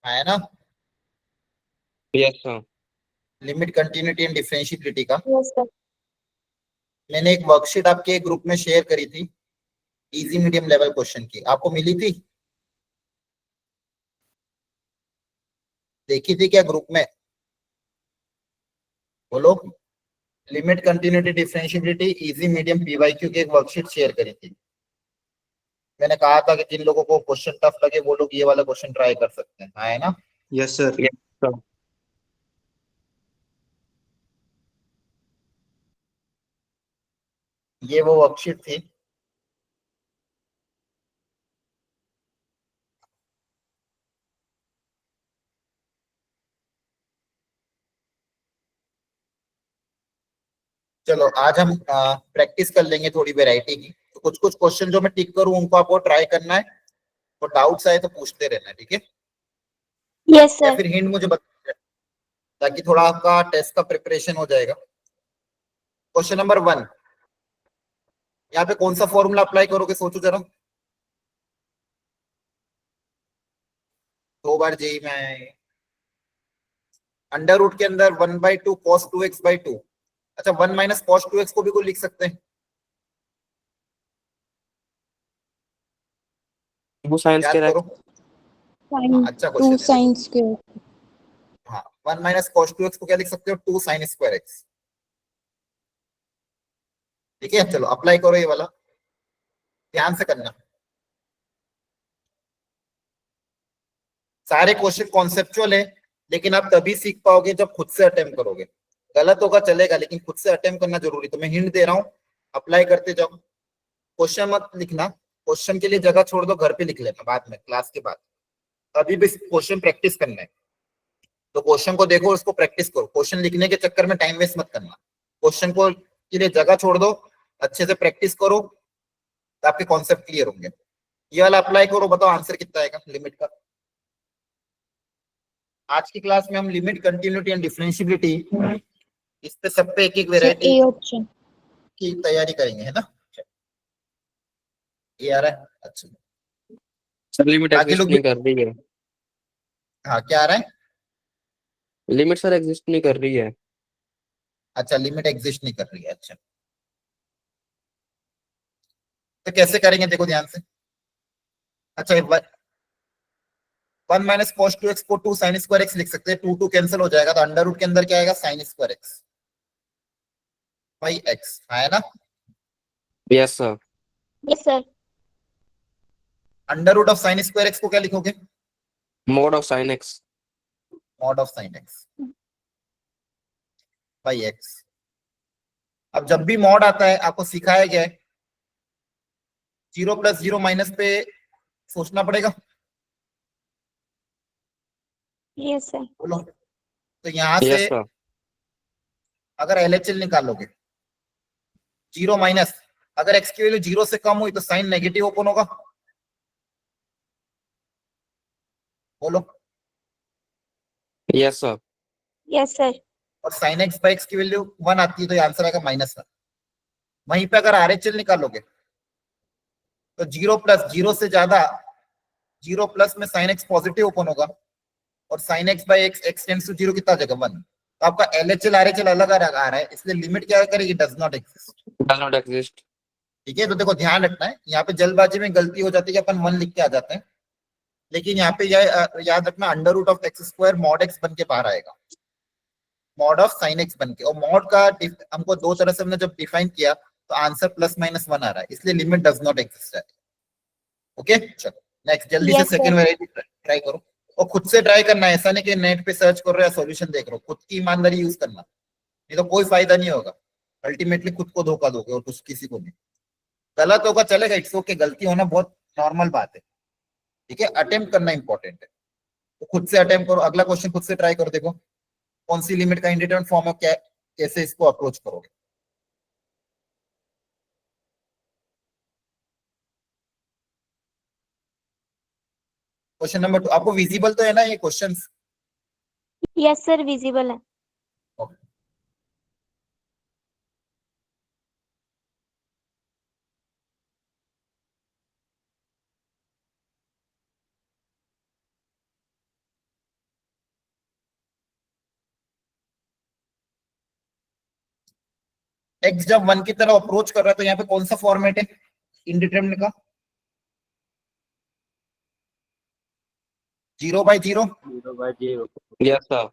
है ना, yes sir. Limit continuity and differentiability का। Yes sir. मैंने एक वर्कशीट आपके ग्रुप में शेयर करी थी, इजी मीडियम लेवल क्वेश्चन की, आपको मिली थी? देखी थी क्या ग्रुप में? बोलो। Limit continuity differentiability easy medium PYQ की एक वर्कशीट शेयर करी थी। मैंने कहा था कि जिन लोगों को क्वेश्चन टफ लगे वो लोग ये वाला क्वेश्चन ट्राई कर सकते हैं, है ना। Yes sir. Yes sir. ये वो वर्कशीट थी। चलो आज हम प्रैक्टिस कर लेंगे थोड़ी वैरायटी की। तो कुछ कुछ क्वेश्चन जो मैं टिक करूं उनको आपको ट्राई करना है, तो डाउट्स आए तो पूछते रहना है, ठीक है। यस या सर। फिर हिंट मुझे बता, ताकि थोड़ा आपका टेस्ट का प्रिपरेशन हो जाएगा। क्वेश्चन नंबर 1, यहाँ पे कौन सा फॉर्मूला अप्लाई करोगे, सोचो जरा। 2 बार जेई में आया है। अंडर रूट के अंदर 1/2 cos 2x/2। अच्छा, 1 माइनस cos 2x को भी कोई लिख सकते हैं। वो साइंस के याद करो। हाँ, साइन अच्छा 2 क्वेश्चन है, देखो। Sine square. हाँ, 1 माइनस cos 2x को क्या लिख सकते हो, 2 sin²x। ठीक है, चलो अप्लाई करो ये वाला, ध्यान से करना। सारे क्वेश्चन कॉन्सेप्चुअल है, लेकिन आप तभी सीख पाओगे जब खुद से अटेम्प्ट करोगे। गलत होगा चलेगा, लेकिन खुद से अटेम्प्ट करना जरूरी। तो मैं हिंट दे रहा हूँ, अप्लाई करते जाओ। क्वेश्चन मत लिखना, क्वेश्चन के लिए जगह छोड़ दो, घर पे लिख लेना बाद में, क्लास के बाद। अभी भी क्वेश्चन प्रैक्टिस करना है, तो क्वेश्चन को देखो, उसको प्रैक्टिस करो। क्वेश्चन लिखने के चक्कर में टाइम वेस्ट मत करना। क्वेश्चन को के लिए जगह छोड़ दो, अच्छे से प्रैक्टिस करो, तो आपके कॉन्सेप्ट क्लियर होंगे। ये वाला अप्लाई करो, बताओ आंसर कितना आएगा लिमिट का। आज की क्लास में हम लिमिट कंटिन्यूटी एंड डिफरेंशिएबिलिटी, इस पे सब पे एक एक सर वेराइटी ए ऑप्शन। की तैयारी करेंगे, है ना। ये आ रहा है, अच्छा। सर लिमिट बाकी एग्जिस्ट लोग भी, नहीं कर रही है। हाँ क्या आ रहा है? लिमिट सर एग्जिस्ट नहीं कर रही है। अच्छा, लिमिट एग्जिस्ट नहीं कर रही है, अच्छा। तो कैसे करेंगे, देखो ध्यान से। अच्छा, 1 माइनस cos 2x को 2 sin² x लिख सकते हैं। 2 कैंसिल हो जाएगा, तो अंडर रूट के अंदर क्या आएगा, sin²x बाई एक्स, है ना। Yes sir. Yes sir. Under root of sin²x को क्या लिखोगे, mod of sine x. Mod of sin x by x. अब जब भी मॉड आता है, आपको सिखाया गया है 0 + 0 माइनस पे सोचना पड़ेगा। Yes sir. बोलो। तो यहां से यस सर। अगर LHL निकालोगे, 0 - अगर x की वैल्यू 0 से कम हुई तो साइन नेगेटिव ओपन होगा। बोलो। Yes sir. Yes sir. और sin x/x की वैल्यू 1 आती है, तो ये आंसर आएगा -1। वहीं पे अगर RHL निकालोगे, तो 0 + 0 से ज्यादा, 0 प्लस में sin x पॉजिटिव ओपन होगा, और sin x/x x tends to 0 कितना आ जाएगा, 1। तो आपका LHL RHL अलग आ रहा है, इसलिए लिमिट क्या करेगी, does not exist. Does not exist. ठीक है, तो देखो ध्यान रखना है, यहाँ पे जल्दबाजी में गलती हो जाती है कि अपन 1 लिख के आ जाते हैं, लेकिन यहाँ पे याद रखना, under root of x² mod x बन के बाहर आएगा, मॉड ऑफ sin x बन के। और मॉड का हमको दो तरह से हमने जब डिफाइन किया, तो आंसर +-1 आ रहा है, इसलिए लिमिट डज नॉट एग्जिस्ट है। ओके, चलो नेक्स्ट, जल्दी से yes sir. Second variety try करो। और खुद से ट्राई करना है, ऐसा नहीं कि नेट पे सर्च कर रहे हो या सॉल्यूशन देख रहे हो। खुद की ईमानदारी यूज करना, नहीं तो कोई फायदा नहीं होगा। अल्टीमेटली खुद को धोखा दोगे और कुछ किसी को नहीं। गलत होगा चलेगा, इट्स ओके, गलती होना बहुत नॉर्मल बात है। ठीक है, अटेम्प्ट करना इंपॉर्टेंट है, तो खुद से अटेम्प्ट करो। अगला क्वेश्चन खुद से ट्राई करो, देखो कौन सी लिमिट का इंडिटरमिनेट फॉर्म है, क्या कैसे इसको अप्रोच करोगे। क्वेश्चन नंबर 2 आपको विजिबल तो है ना ये क्वेश्चंस? यस सर, विजिबल है। एक्स जब 1 की तरफ अप्रोच कर रहा है तो यहाँ पे कौन सा फॉर्मेट है इंडिटरमिनेट का? 0/0। 0/0. Yes, sir.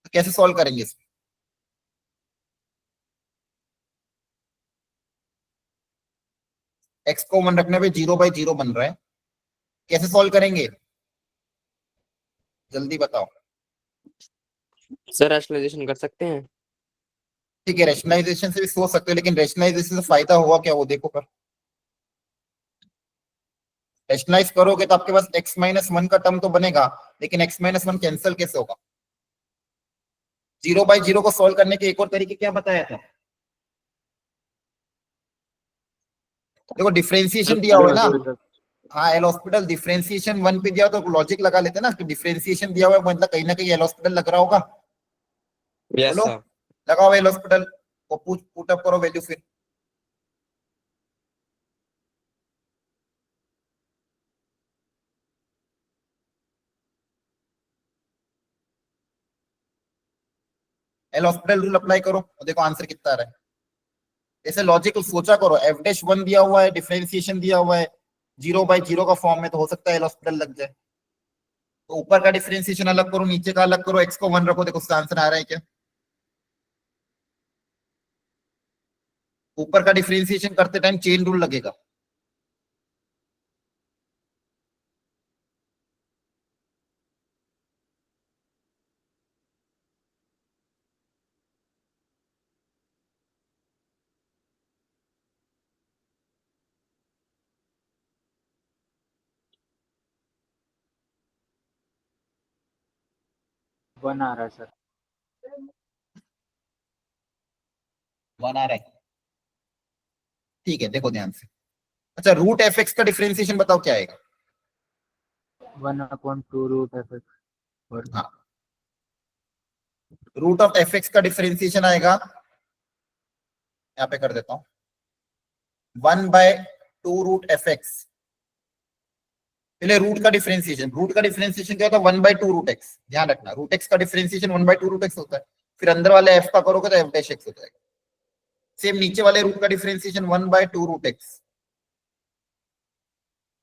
तो कैसे सॉल्व करेंगे इसको? एक्स को 1 रखने पे 0/0 बन रहा है, कैसे सॉल्व करेंगे जल्दी बताओ। सर रैशनलाइजेशन कर सकते हैं। ठीक है, रेशनलाइजेशन से भी सोच सकते हो, लेकिन रेशनलाइजेशन से फायदा होगा क्या वो देखो कर। रेशनलाइज करोगे तो आपके पास x-1 का टर्म तो बनेगा, लेकिन x-1 कैंसिल कैसे होगा? 0/0 को सॉल्व करने के एक और तरीके क्या बताया था? देखो डिफरेंशिएशन दिया हुआ है ना, हाँ एल हॉस्पिटल डिफरेंशिएशन 1 पे दिया तो लॉजिक लगा लेते ना कि डिफरेंशिएशन दिया हुआ है मतलब कहीं ना कहीं एल हॉस्पिटल लग रहा होगा। Yes, बोलो sir. लगाओ एल हॉस्पिटल को, पुट अप करो वैल्यू फिर। एल हॉस्पिटल रूल अप्लाई करो और देखो आंसर कितना आ रहा है। ऐसे लॉजिक सोचा करो, एफ डैश 1 दिया हुआ है, डिफरेंशिएशन दिया हुआ है 0/0 का फॉर्म में, तो हो सकता है एल हॉस्पिटल लग जाए। तो ऊपर का डिफरेंशिएशन अलग करो, नीचे का अलग करो, एक्स को 1 रखो, देखो उसका आंसर आ रहा है क्या? ऊपर का डिफरेंशिएशन करते टाइम चेन रूल लगेगा। बना रहा है सर. 1 आ रहा है, ठीक है देखो ध्यान से। अच्छा रूट एफ एक्स का डिफरेंशिएशन बताओ क्या आएगा? 1/2 root f(x). और हाँ, रूट ऑफ एफ एक्स का डिफरेंशिएशन आएगा, यहाँ पे कर देता हूं 1/2 रूट एफ एक्स। पहले रूट का डिफरेंशिएशन क्या होता है? 1/2 रूट एक्स। ध्यान रखना रूट एक्स का डिफरेंशिएशन 1/2 रूट एक्स होता है, फिर अंदर वाले एफ का करोगे तो एफ डैश एक्स हो जाएगा। सेम नीचे वाले रूट का डिफरेंशिएशन 1/2 रूट एक्स।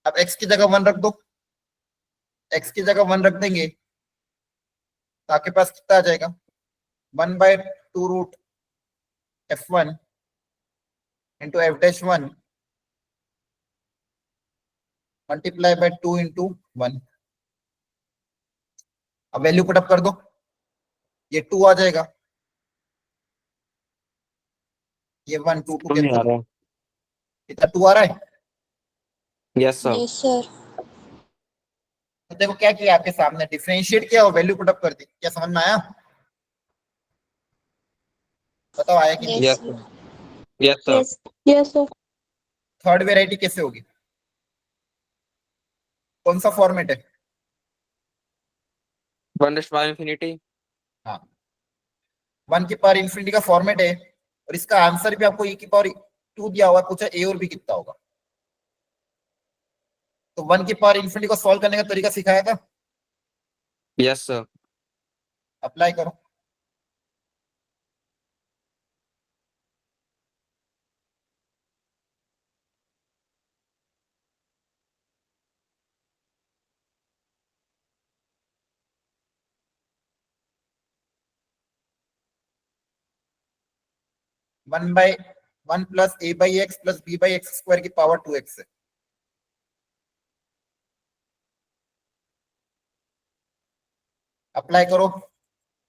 अब एक्स की जगह 1 रख दो, एक्स की जगह 1 रख देंगे तो आपके पास कितना आ जाएगा? 1/2 root f1 into f dash 1 multiply by 2 into 1। अब वैल्यू पुटअप कर दो, ये 2 आ जाएगा, ये 1 2 2 तो नहीं आ कैंसिल, रहा। कितना 2 आ रहा है? Yes, sir. Yes, sir. तो देखो क्या किया आपके सामने, डिफरेंशिएट किया और वैल्यू पुटअप कर दी। क्या समझ में आया? बताओ आया कि नहीं? Yes, Yes, sir. Yes, sir. yes, yes, sir. Third variety कैसे होगी? कौन सा फॉर्मेट है? 1/infinity. हाँ 1 की पावर इंफिनिटी का फॉर्मेट है, और इसका आंसर भी आपको e की पावर 2 दिया हुआ है, पूछा a और b कितना होगा। तो 1 की पावर इंफिनिटी को सॉल्व करने का तरीका सिखाया था, Yes, sir. अप्लाई करो। One by 1 plus a/x plus b/x square की पावर 2x है। अप्लाई करो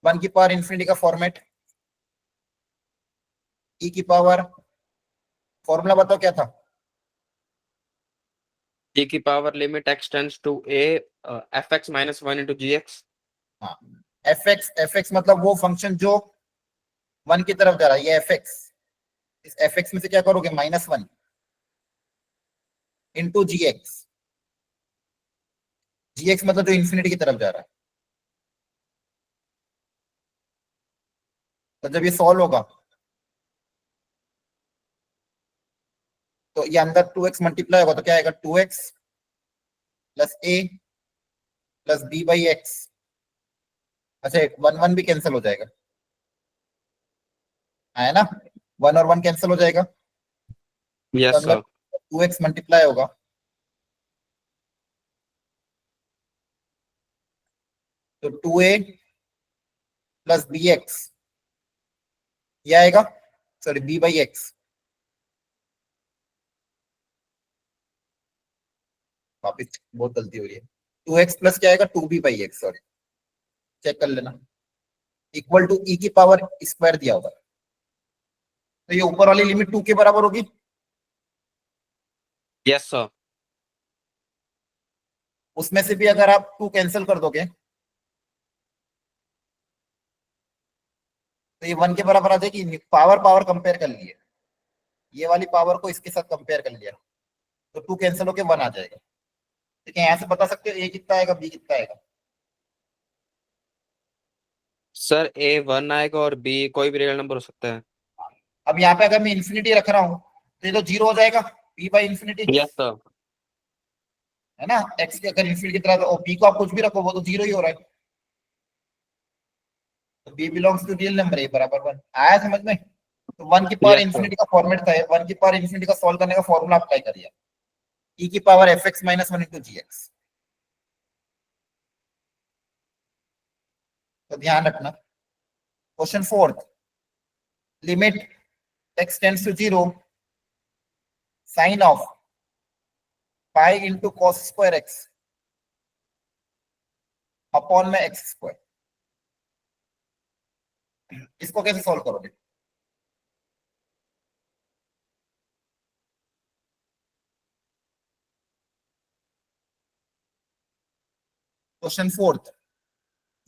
1 की पावर इंफिनिटी का फॉर्मेट, e की पावर, फॉर्मूला बताओ क्या था? E की power limit x tends to a fx minus 1 into gx. हाँ fx मतलब वो फंक्शन जो 1 की तरफ जा रहा है, ये fx, इस fx में से क्या करोगे? -1 इंटू gx, gx मतलब जो इंफिनिटी की तरफ जा रहा है। तो जब ये सॉल्व होगा तो ये अंदर 2x मल्टीप्लाई होगा तो क्या आएगा? 2x plus a plus b by x. अच्छा 1 1 भी कैंसिल हो जाएगा, है ना, 1 और 1 कैंसिल हो जाएगा, Yes, sir. 2x मल्टीप्लाई होगा, तो 2a प्लस बी एक्स, ये आएगा, सॉरी बी बाई एक्स, वापिस बहुत गलती हो रही है, 2x प्लस क्या आएगा, 2b by x, sorry check कर लेना, इक्वल टू ई की पावर स्क्वायर दिया होगा, तो ये ऊपर वाली लिमिट 2 के बराबर होगी, Yes, sir. उसमें से भी अगर आप 2 कैंसिल कर दोगे तो ये 1 के बराबर आ जाएगी, पावर पावर कंपेयर कर लिए, ये वाली पावर को इसके साथ कंपेयर कर लिया, तो 2 कैंसिल होके 1 आ जाएगा, ठीक है, यहाँ से बता सकते हो ए कितना आएगा, बी कितना आएगा, सर A 1 आएगा और B कोई भी रियल नंबर हो सकता है। अब यहाँ पे अगर मैं इंफिनिटी रख रहा हूँ तो ये तो 0 हो जाएगा, b by infinity, Yes, sir. है ना, एक्स की अगर इंफिनिटी की तरह, और बी को आप कुछ भी रखो वो तो 0 ही हो रहा है, तो B belongs to real number, A बराबर 1 आया समझ में, तो 1 की पावर Yes, sir. इंफिनिटी का फॉर्मेट था, 1 की पावर इंफिनिटी का सॉल्व करने का फॉर्मूला अप्लाई करिए, ई की power F X minus 1 into G X, तो ध्यान रखना। Question 4, limit x tends to 0, sine of pi into cos square X upon में एक्स स्क्वायर, इसको कैसे सॉल्व करोगे? Question 4,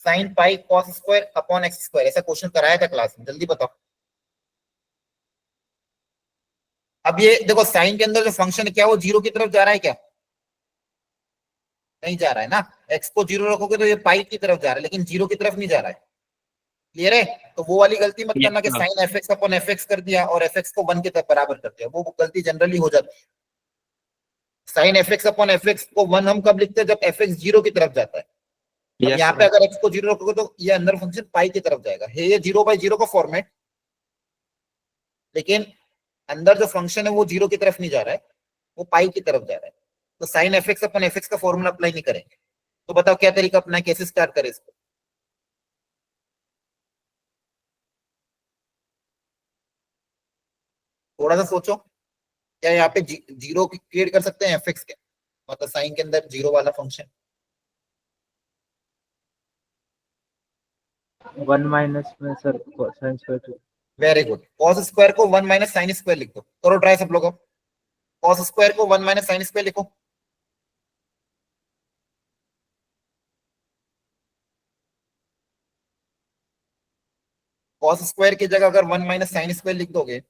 sine pi cos square upon X square, ऐसा question कराया था क्लास में, जल्दी बताओ। अब ये देखो साइन के अंदर जो फंक्शन है क्या वो 0 की तरफ जा रहा है क्या? नहीं जा रहा है ना, एक्स को 0 रखोगे तो ये पाई की तरफ जा रहा है, लेकिन 0 की तरफ नहीं जा रहा है, क्लियर है? तो वो वाली गलती मत Yes, करना कि sir. Sine f x upon f x कर दिया और एफ एक्स को 1 के तरफ बराबर कर दिया, वो गलती जनरली हो जाती है। Sine f x upon f x को 1 हम कब लिखते हैं, जब एफ एक्स 0 की तरफ जाता है। अब Yes, यहाँ sir. पे अगर एक्स को 0 रखोगे तो ये अंदर फंक्शन पाई की तरफ जाएगा, है ये 0/0 का फॉर्मेट, लेकिन अंदर जो फंक्शन है वो 0 की तरफ नहीं जा रहा है, वो पाई की तरफ जा रहा है, तो sine f x upon f x का फॉर्मूला अप्लाई नहीं करेंगे। तो बताओ क्या तरीका अपना है, कैसे स्टार्ट करें इसको? थोड़ा सा सोचो, क्या यहाँ पे जीरो क्रिएट कर सकते हैं एफ एक्स के, मतलब साइन के अंदर 0 वाला फंक्शन? 1 माइनस में sir sine square, very good, cos square को 1 माइनस साइन स्क्वायर लिख दो, करो ट्राई सब लोग, कॉस स्क्वायर को 1 माइनस साइन स्क्वायर लिखो, कॉस स्क्वायर की जगह अगर 1 माइनस साइन स्क्वायर लिख दोगे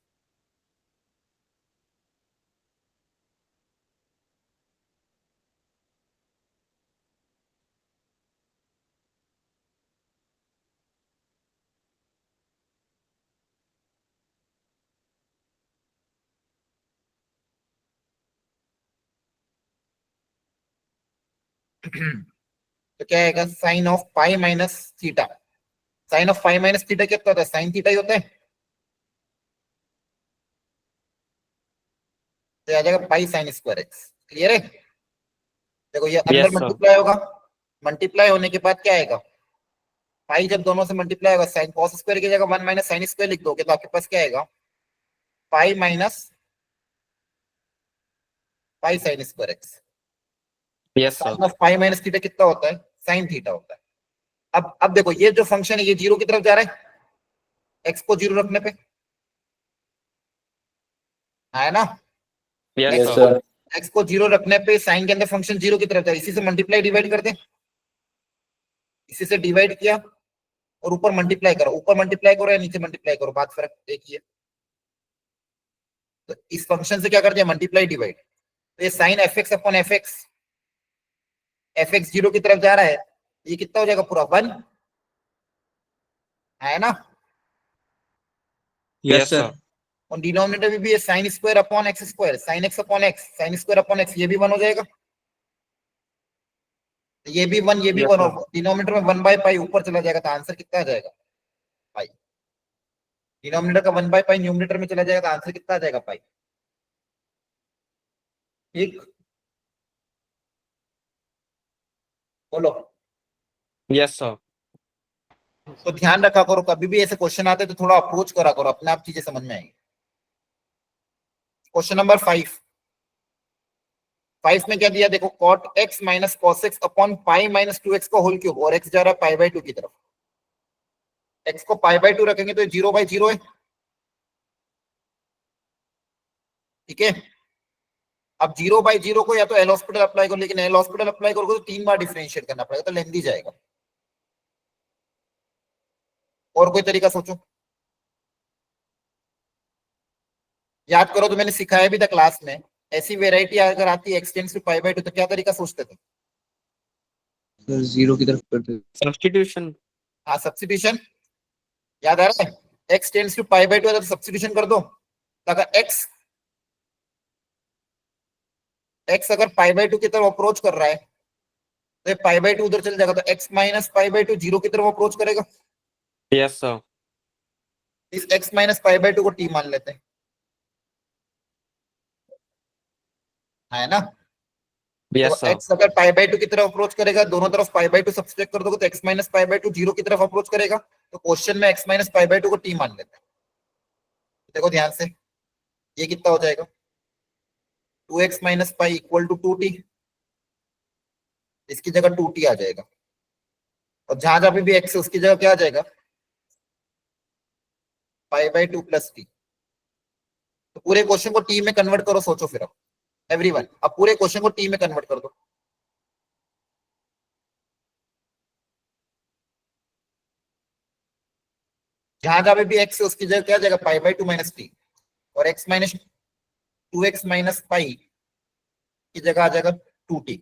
तो क्या आएगा, sine of pi minus theta, sine of pi minus theta क्या होता है, साइन थीटा ही होता है, तो आ जाएगा पाई साइन स्क्वायर एक्स, क्लियर है? देखो ये अंदर Yes, sir. मल्टीप्लाई होगा, मल्टीप्लाई होने के बाद क्या आएगा, पाई जब दोनों से मल्टीप्लाई होगा, साइन कॉस स्क्वायर की जगह 1 माइनस साइन स्क्वायर लिख दोगे तो आपके पास क्या आएगा, pi minus pi sine square x, Yes, sir. Sine of pi minus theta कितना होता है, साइन थीटा होता है। अब देखो ये जो फंक्शन है ये 0 की तरफ जा रहा है, एक्स को 0 रखने पे, है ना, Yes, एक्स sir. को एक्स को 0 रखने पे साइन के अंदर फंक्शन 0 की तरफ जा रहा है, इसी से मल्टीप्लाई डिवाइड कर दे, इसी से डिवाइड किया और ऊपर मल्टीप्लाई करो, ऊपर मल्टीप्लाई करो या नीचे मल्टीप्लाई करो, बात फर्क एक ही है। तो इस फंक्शन से क्या कर दिया, मल्टीप्लाई डिवाइड, तो ये sine f x upon f x, f x 0 की तरफ जा रहा है, ये कितना हो जाएगा, पूरा 1, है ना, Yes, sir. और डिनोमिनेटर में भी ये sine square upon X square, sine x upon x, sine square upon x, ये भी 1 हो जाएगा, तो ये भी 1 ये भी Yes, 1 sir. और डिनोमिनेटर में 1/पाई ऊपर चला जाएगा तो आंसर कितना आ जाएगा? पाई। डिनोमिनेटर का 1/पाई न्यूमरेटर में चला जाएगा तो आंसर कितना आ जाएगा? पाई। ठीक, बोलो। Yes, sir. तो ध्यान रखा करो, कभी भी ऐसे क्वेश्चन आते हैं तो थोड़ा अप्रोच करा करो, अपने आप चीजें समझ में आएंगी। क्वेश्चन नंबर 5 में क्या दिया देखो, cot x minus cos x upon pi minus 2x का होल क्यूब, और x जा रहा है पाई/2 की तरफ। x को पाई/2 रखेंगे तो 0/0 है, ठीक है। अब 0/0 को या तो एल हॉस्पिटल अप्लाई करो, लेकिन एल हॉस्पिटल अप्लाई करोगे तो 3 बार डिफरेंशिएट करना पड़ेगा, तो लेंथी जाएगा। और कोई तरीका सोचो, याद करो तो मैंने सिखाया भी था क्लास में। ऐसी वेराइटी अगर आती है एक्सटेंड्स टू पाई/2 तो क्या तरीका सोचते थे? सर जीरो की तरफ करते। Substitution. हाँ, सब्स्टिट्यूशन। याद आ रहा है? x टेंड्स टू पाई/2 तो सब्स्टिट्यूशन कर दो। तो अगर x अगर पाई/2 की तरफ अप्रोच कर रहा है तो पाई/2 उधर चल जाएगा, तो x माइनस पाई/2 0 की तरफ अप्रोच करेगा। Yes, sir. इस x माइनस पाई/2 को t मान लेते हैं, है ना? Yes, तो sir. x अगर पाई/2 की तरफ अप्रोच करेगा, दोनों तरफ पाई/2 सब्सट्रैक्ट कर दोगे तो x माइनस पाई/2 0 की तरफ अप्रोच करेगा। तो क्वेश्चन में x माइनस पाई/2 को t मान लेते हैं। देखो ध्यान से, ये कितना हो जाएगा? 2x minus pi equal to 2t, इसकी जगह 2t आ जाएगा, और जहां जहां पे भी x है उसकी जगह क्या आ जाएगा? पाई/2 प्लस t। तो पूरे क्वेश्चन को t में कन्वर्ट करो, सोचो फिर अब एवरीवन, अब पूरे क्वेश्चन को t में कन्वर्ट कर दो। जहां जहां पे भी x है उसकी जगह क्या आ जाएगा? पाई/2 माइनस t, और x minus 2x minus pi की जगह आ जाएगा 2t।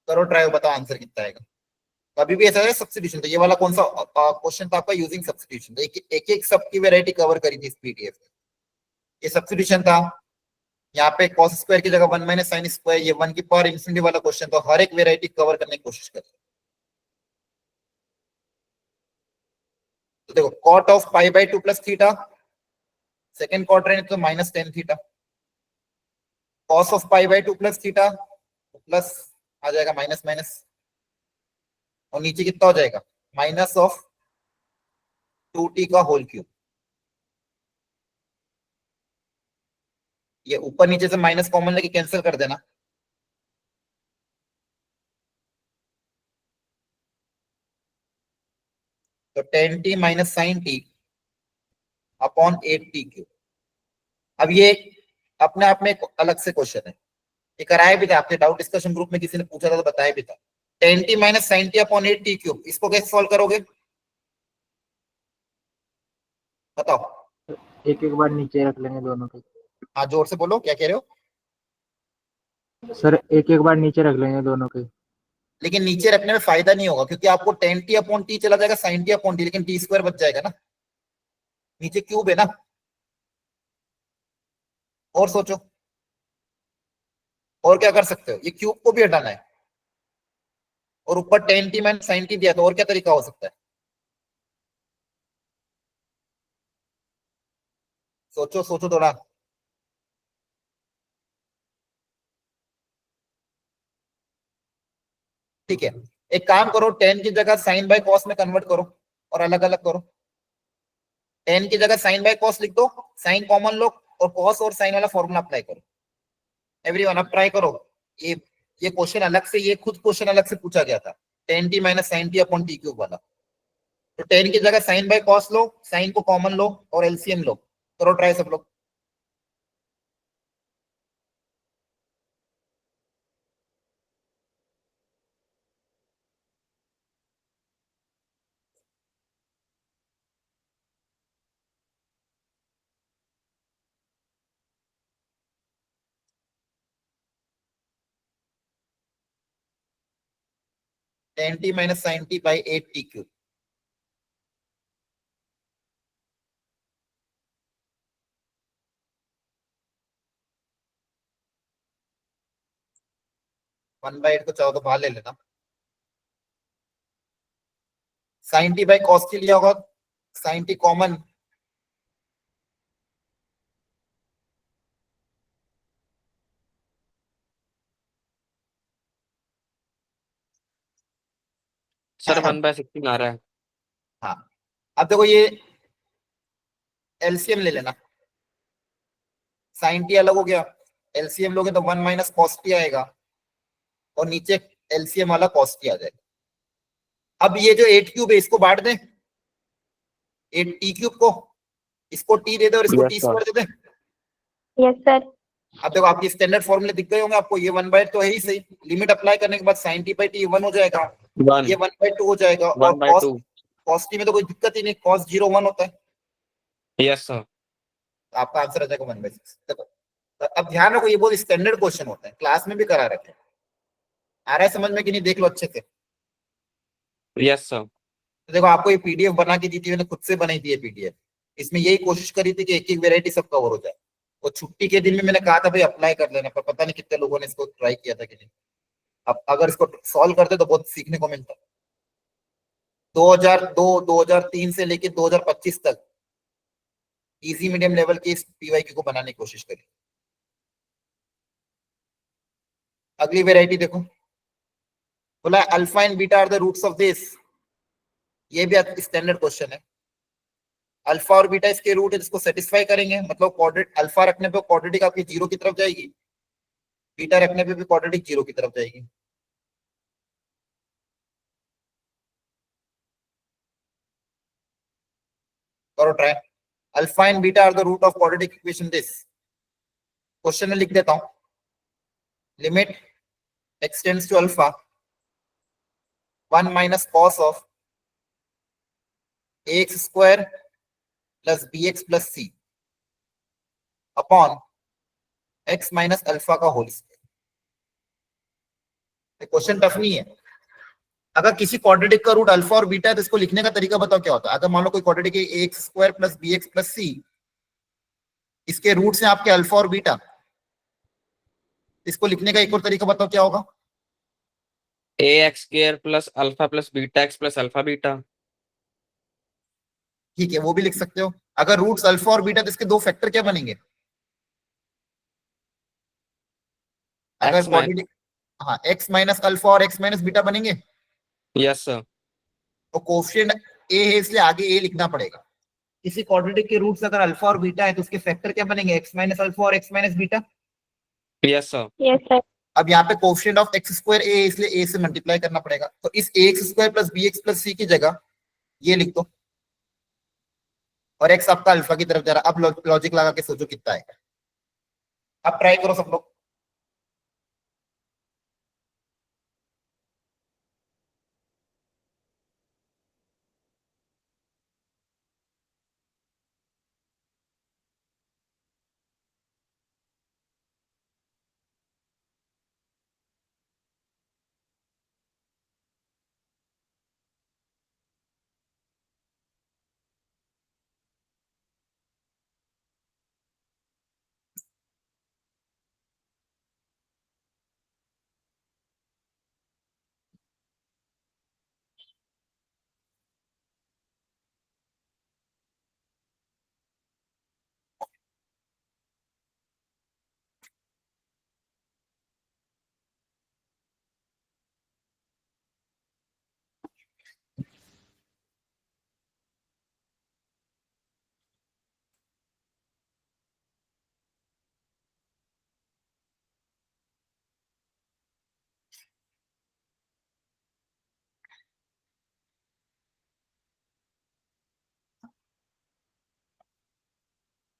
करो ट्राई, बताओ आंसर कितना आएगा। कभी भी ऐसा है सब्स्टिट्यूशन, तो ये वाला कौन सा क्वेश्चन था आपका? Using substitution. एक एक सब की वेराइटी कवर करी थी इस पीडीएफ में। ये सब्स्टिट्यूशन था, यहाँ पे cos स्क्वायर की जगह 1 माइनस साइन स्क्वायर, ये 1 की पावर इंफिनिटी वाला क्वेश्चन, तो हर एक वेराइटी कवर करने की कोशिश करें। तो देखो, cot ऑफ पाई/2 प्लस थीटा, सेकंड क्वाड्रेंट तो minus tan theta, cos of पाई/2 प्लस थीटा प्लस आ जाएगा माइनस माइनस, और नीचे कितना हो जाएगा? माइनस ऑफ 2t का होल क्यूब। ये ऊपर नीचे से माइनस कॉमन लेके कैंसिल कर देना, तो 10t minus sine t upon 8t cube. अब ये अपने आप में एक अलग से क्वेश्चन है, ये कराया भी था आपके डाउट डिस्कशन ग्रुप में, किसी ने पूछा था तो बताया भी था। 10t minus sine t upon 8t cube, इसको कैसे सॉल्व करोगे बताओ? एक एक बार नीचे रख लेंगे दोनों के। हाँ, जोर से बोलो, क्या कह रहे हो? सर एक एक बार नीचे रख लेंगे दोनों के। लेकिन नीचे रखने में फायदा नहीं होगा, क्योंकि आपको 10t अपॉन टी चला जाएगा साइन टी अपॉन टी, लेकिन टी स्क्वायर बच जाएगा ना, नीचे क्यूब है ना। और सोचो, और क्या कर सकते हो? ये क्यूब को भी हटाना है, और ऊपर 10t माइनस साइन टी दिया, तो और क्या तरीका हो सकता है? सोचो सोचो थोड़ा। ठीक है, एक काम करो, 10 की जगह साइन बाय कॉस में कन्वर्ट करो और अलग अलग करो। 10 की जगह साइन बाय कॉस लिख दो, साइन कॉमन लो, और कॉस और साइन वाला फॉर्मूला अप्लाई करो। एवरीवन अब ट्राई करो। ये ये क्वेश्चन अलग से, ये खुद क्वेश्चन अलग से पूछा गया था, 10t minus sine t upon t cube वाला। तो 10 की जगह साइन बाय कॉस लो, साइन को कॉमन लो और एलसीएम लो। करो ट्राई सब लोग। Ten t minus sine t by 8t cube. 1/8 को चाहो तो बाहर ले लेना। Sine t by cos t लिया होगा, साइन टी कॉमन, सर 1/16 आ रहा है। हाँ अब देखो ये एलसीएम ले लेना, साइन टी अलग हो गया, एलसीएम लोगे तो 1 माइनस कॉस टी आएगा और नीचे एलसीएम वाला कॉस टी आ जाएगा। अब ये जो 8 क्यूब है इसको बांट दें, 8 टी क्यूब को, इसको टी दे दे और इसको Yes, टी sir. स्क्वायर दे दे। Yes, sir. अब देखो आपके स्टैंडर्ड फॉर्मूले दिख गए होंगे आपको, ये 1/8 तो है ही सही, लिमिट अप्लाई करने के बाद साइन टी बाई टी 1 हो जाएगा, 1 ये 1/2 हो जाएगा और 1/2 कॉस टी में तो कोई दिक्कत ही नहीं, कॉस 0 1 होता है, यस सर। तो आपका आंसर आ जाएगा 1/6। देखो तो अब ध्यान रखो ये बहुत स्टैंडर्ड क्वेश्चन होता है, क्लास में भी करा रखे हैं, आ रहा है समझ में कि नहीं, देख लो अच्छे से। Yes sir. तो देखो आपको ये पीडीएफ बना के दी थी, मैंने खुद से बनाई थी ये पीडीएफ, इसमें यही कोशिश करी थी कि एक एक वेरायटी सब कवर हो जाए, और छुट्टी के दिन में मैंने कहा था भाई अप्लाई कर लेना, पर पता नहीं कितने लोगों ने इसको ट्राई किया था कि नहीं। अब अगर इसको सॉल्व करते तो बहुत सीखने को मिलता। 2002 2003 से लेके 2025 तक इजी मीडियम लेवल के इस पीवाईक्यू को बनाने की कोशिश करी। अगली वेरायटी देखो, बोला alpha and beta are the roots of this, ये भी स्टैंडर्ड क्वेश्चन है। अल्फा और बीटा इसके रूट है, जिसको सेटिस्फाई करेंगे, मतलब क्वाड्रेटिक, अल्फा रखने पे क्वाड्रेटिक आपकी 0 की तरफ जाएगी, बीटा रखने पे भी क्वाड्रेटिक 0 की तरफ जाएगी। करो try, alpha and beta are the root of quadratic equation this. Question में लिख देता हूं, limit x tends to alpha 1 minus cos of ax square plus bx plus c upon x minus alpha का whole square. Question tough नहीं है। अगर किसी quadratic का रूट अल्फा और बीटा है तो इसको लिखने का तरीका बताओ क्या होता है। अगर मान लो कोई क्वाड्रेटिक है ax square plus bx plus c, इसके रूट्स हैं आपके अल्फा और बीटा, इसको लिखने का एक और तरीका बताओ क्या होगा। ax square plus alpha plus beta x plus alpha beta. ठीक है वो भी लिख सकते हो। अगर रूट्स अल्फा और बीटा तो इसके दो फैक्टर क्या बनेंगे, अगर x माइनस, क्वाड्रेटिक, हाँ x माइनस अल्फा और x माइनस बीटा बनेंगे, यस सर। तो कोफिशिएंट a है इसलिए आगे a लिखना पड़ेगा। किसी क्वाड्रेटिक के रूट्स अगर अल्फा और बीटा है तो उसके फैक्टर क्या बनेंगे, x माइनस अल्फा और x minus beta. Yes sir. Yes, sir. अब यहाँ पे coefficient of x square a है इसलिए a से मल्टीप्लाई करना पड़ेगा, तो इस ax square plus bx plus c की जगह ये लिख दो, और x आपका अल्फा की तरफ जा रहा है। अब लॉजिक लगा के सोचो कितना है। अब ट्राई करो सब लोग।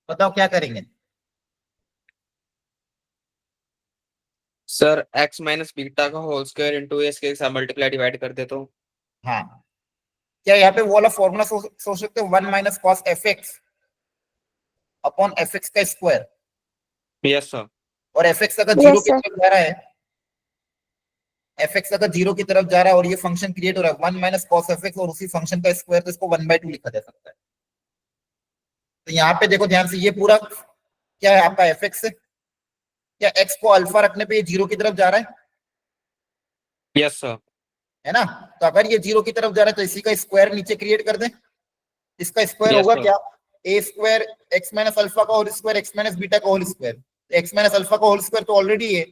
बताओ क्या करेंगे। सर x माइनस बीटा का होल स्क्वायर इंटू ए के साथ मल्टीप्लाई डिवाइड कर दे तो। हाँ क्या यहाँ पे वो वाला फॉर्मूला सोच सकते हो, 1 minus cos F x upon f x का स्क्वायर, यस सर। और एफ एक्स अगर Yes, 0 की sir. तरफ जा रहा है, एफ एक्स अगर 0 की तरफ जा रहा है और ये फंक्शन क्रिएट हो रहा है 1 माइनस कॉस एफ एक्स और उसी फंक्शन का स्क्वायर, तो इसको 1/2 लिखा जा सकता है। तो यहाँ पे देखो ध्यान से, ये पूरा क्या है आपका एफ एक्स है, क्या एक्स को अल्फा रखने पे ये 0 की तरफ जा रहा है, Yes, sir. है ना? तो अगर ये 0 की तरफ जा रहा है तो इसी का स्क्वायर नीचे क्रिएट कर दें। इसका स्क्वायर Yes, होगा sir. क्या? A square X minus alpha का whole square X minus beta का whole square. X minus alpha का होल स्क्वायर तो ऑलरेडी है,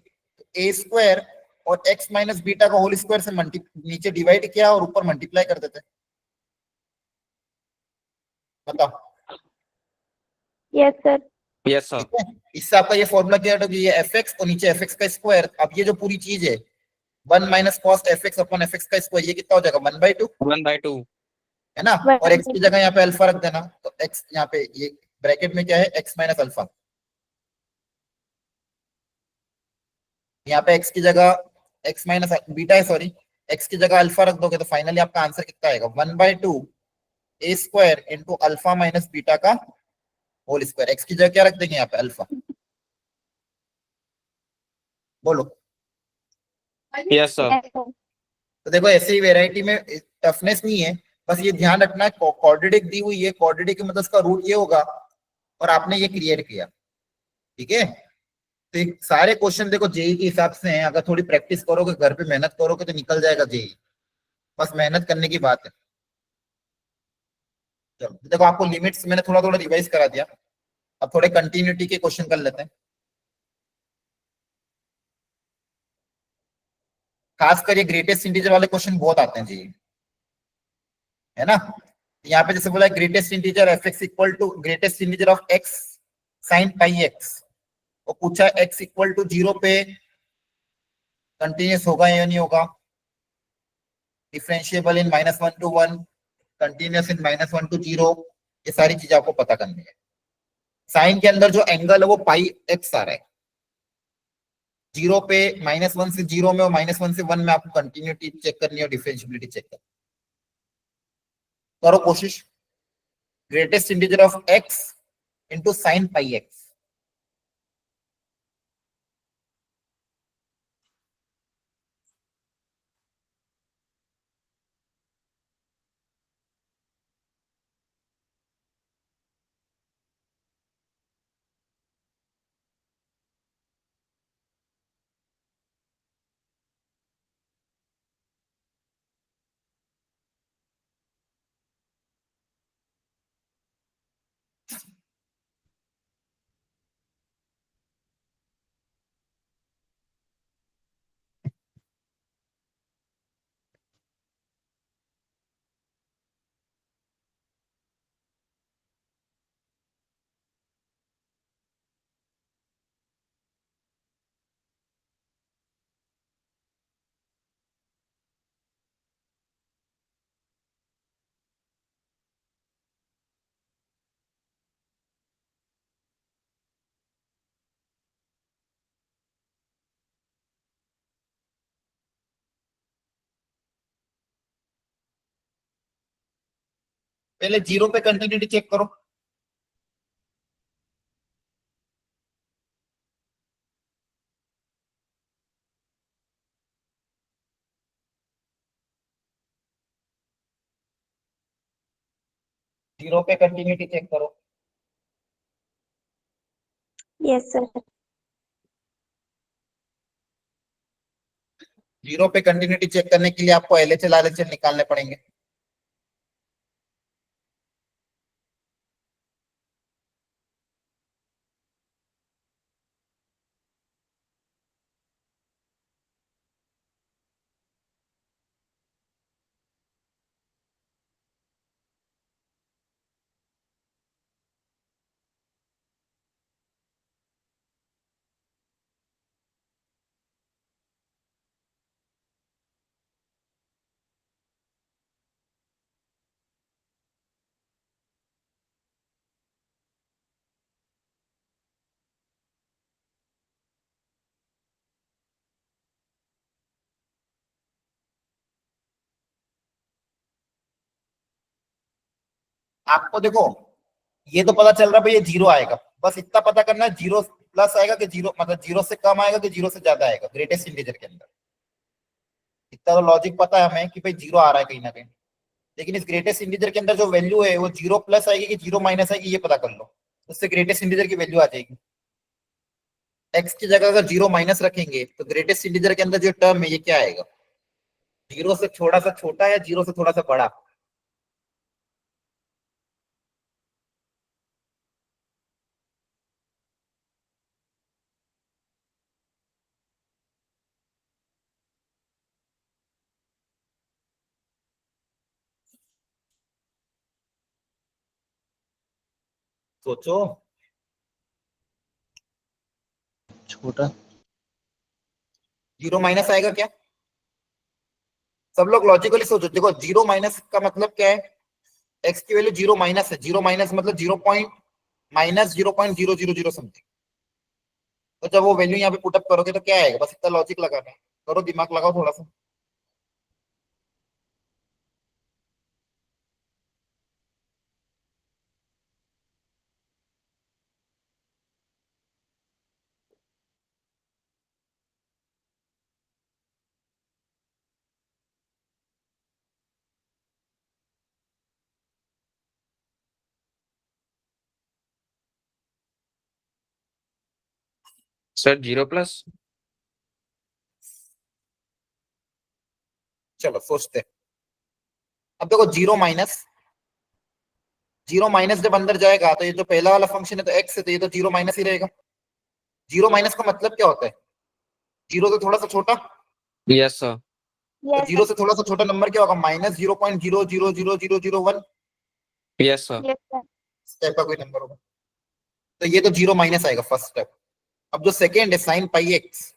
ए स्क्वायर और एक्स माइनस बीटा का होल स्क्वायर से नीचे डिवाइड किया और ऊपर मल्टीप्लाई कर देते हैं। बताओ। Yes, sir. Yes, sir. ठीक है, इससे आपका ये फॉर्मूला क्या है? ये एफ एक्स और नीचे एफ एक्स का स्क्वायर। अब ये जो पूरी चीज है 1 minus cost F x upon f x का स्क्वायर, ये कितना हो जाएगा? 1/2, 1/2. है ना? और एक्स की जगह यहाँ पे अल्फा रख देना, तो एक्स यहाँ पे ये ब्रैकेट में क्या है? X minus alpha. यहाँ पे एक्स की जगह एक्स माइनस बीटा है, सॉरी, एक्स की जगह अल्फा रख दोगे तो फाइनली आपका आंसर कितना आएगा? 1/2 A square into alpha minus beta का होल स्क्वायर। एक्स की जगह क्या रख देंगे यहाँ पे? अल्फा। बोलो। Yes, sir. Yes, sir. तो देखो ऐसे ही वेराइटी में टफनेस नहीं है, बस ये ध्यान रखना है क्वाड्रेटिक दी हुई है, क्वाड्रेटिक मतलब उसका रूट ये होगा और आपने ये क्रिएट किया। ठीक है, तो ये सारे क्वेश्चन देखो जेई के हिसाब से हैं। अगर थोड़ी प्रैक्टिस करोगे, घर पे मेहनत करोगे तो निकल जाएगा जेई। बस मेहनत करने की बात है। चलो देखो, आपको लिमिट्स मैंने थोड़ा थोड़ा रिवाइज करा दिया। अब थोड़े कंटिन्यूटी के क्वेश्चन कर लेते हैं। खासकर ये ग्रेटेस्ट इंटीजर वाले क्वेश्चन बहुत आते हैं जी, है ना? यहाँ पे जैसे बोला greatest integer f x equal to greatest integer of x sine pi x, और पूछा एक्स इक्वल टू 0 पे कंटिन्यूस होगा या नहीं होगा, differentiable in -1 to 1, continuous in -1 to 0। ये सारी चीजें आपको पता करनी है। साइन के अंदर जो एंगल है वो पाई एक्स आ रहा है। 0 पे -1 से 0 में और -1 से 1 में आपको कंटिन्यूटी चेक करनी है और डिफरेंशिएबिलिटी चेक करनी है। करो कोशिश। Greatest integer of x into sine pi x. पहले 0 पे कंटिन्यूटी चेक करो। जीरो पे कंटिन्यूटी चेक करो। Yes, sir. 0 पे कंटिन्यूटी चेक करने के लिए आपको एलएचएल आरएचएल निकालने पड़ेंगे। आपको देखो ये तो पता चल रहा है भाई ये 0 आएगा, बस इतना पता करना है 0 प्लस आएगा कि 0 मतलब 0 से कम आएगा कि 0 से ज्यादा आएगा ग्रेटेस्ट इंटीजर के अंदर। इतना तो लॉजिक पता है हमें कि भाई 0 आ रहा है कहीं ना कहीं, लेकिन इस ग्रेटेस्ट इंटीजर के अंदर जो वैल्यू है वो 0 प्लस आएगी कि 0 माइनस आएगी ये पता कर लो, उससे ग्रेटेस्ट इंटीजर की वैल्यू आ जाएगी। एक्स की जगह अगर 0 माइनस रखेंगे तो ग्रेटेस्ट इंटीजर के अंदर जो टर्म है ये क्या आएगा? जीरो से थोड़ा सा छोटा या जीरो से थोड़ा सा बड़ा? सोचो। छोटा। जीरो माइनस आएगा क्या? सब लोग लॉजिकली सोचो। देखो जीरो माइनस का मतलब क्या है? एक्स की वैल्यू जीरो माइनस है, जीरो माइनस मतलब 0.-0.000 समथिंग। तो जब वो वैल्यू यहाँ पे पुटअप करोगे तो क्या आएगा? बस इतना लॉजिक लगाना है, करो, दिमाग लगाओ थोड़ा सा। सर 0+. चलो सोचते हैं। अब देखो जीरो माइनस जब अंदर जाएगा तो ये जो पहला वाला फंक्शन है तो एक्स है, तो ये तो जीरो माइनस ही रहेगा। जीरो माइनस का मतलब क्या होता है? जीरो से थोड़ा सा छोटा। Yes sir. तो Yes, जीरो से थोड़ा सा छोटा नंबर क्या होगा? -0.0000001 Yes sir. yes, sir. Type का कोई नंबर होगा। तो ये तो जीरो माइनस आएगा फर्स्ट स्टेप। अब जो सेकेंड है साइन पाई एक्स,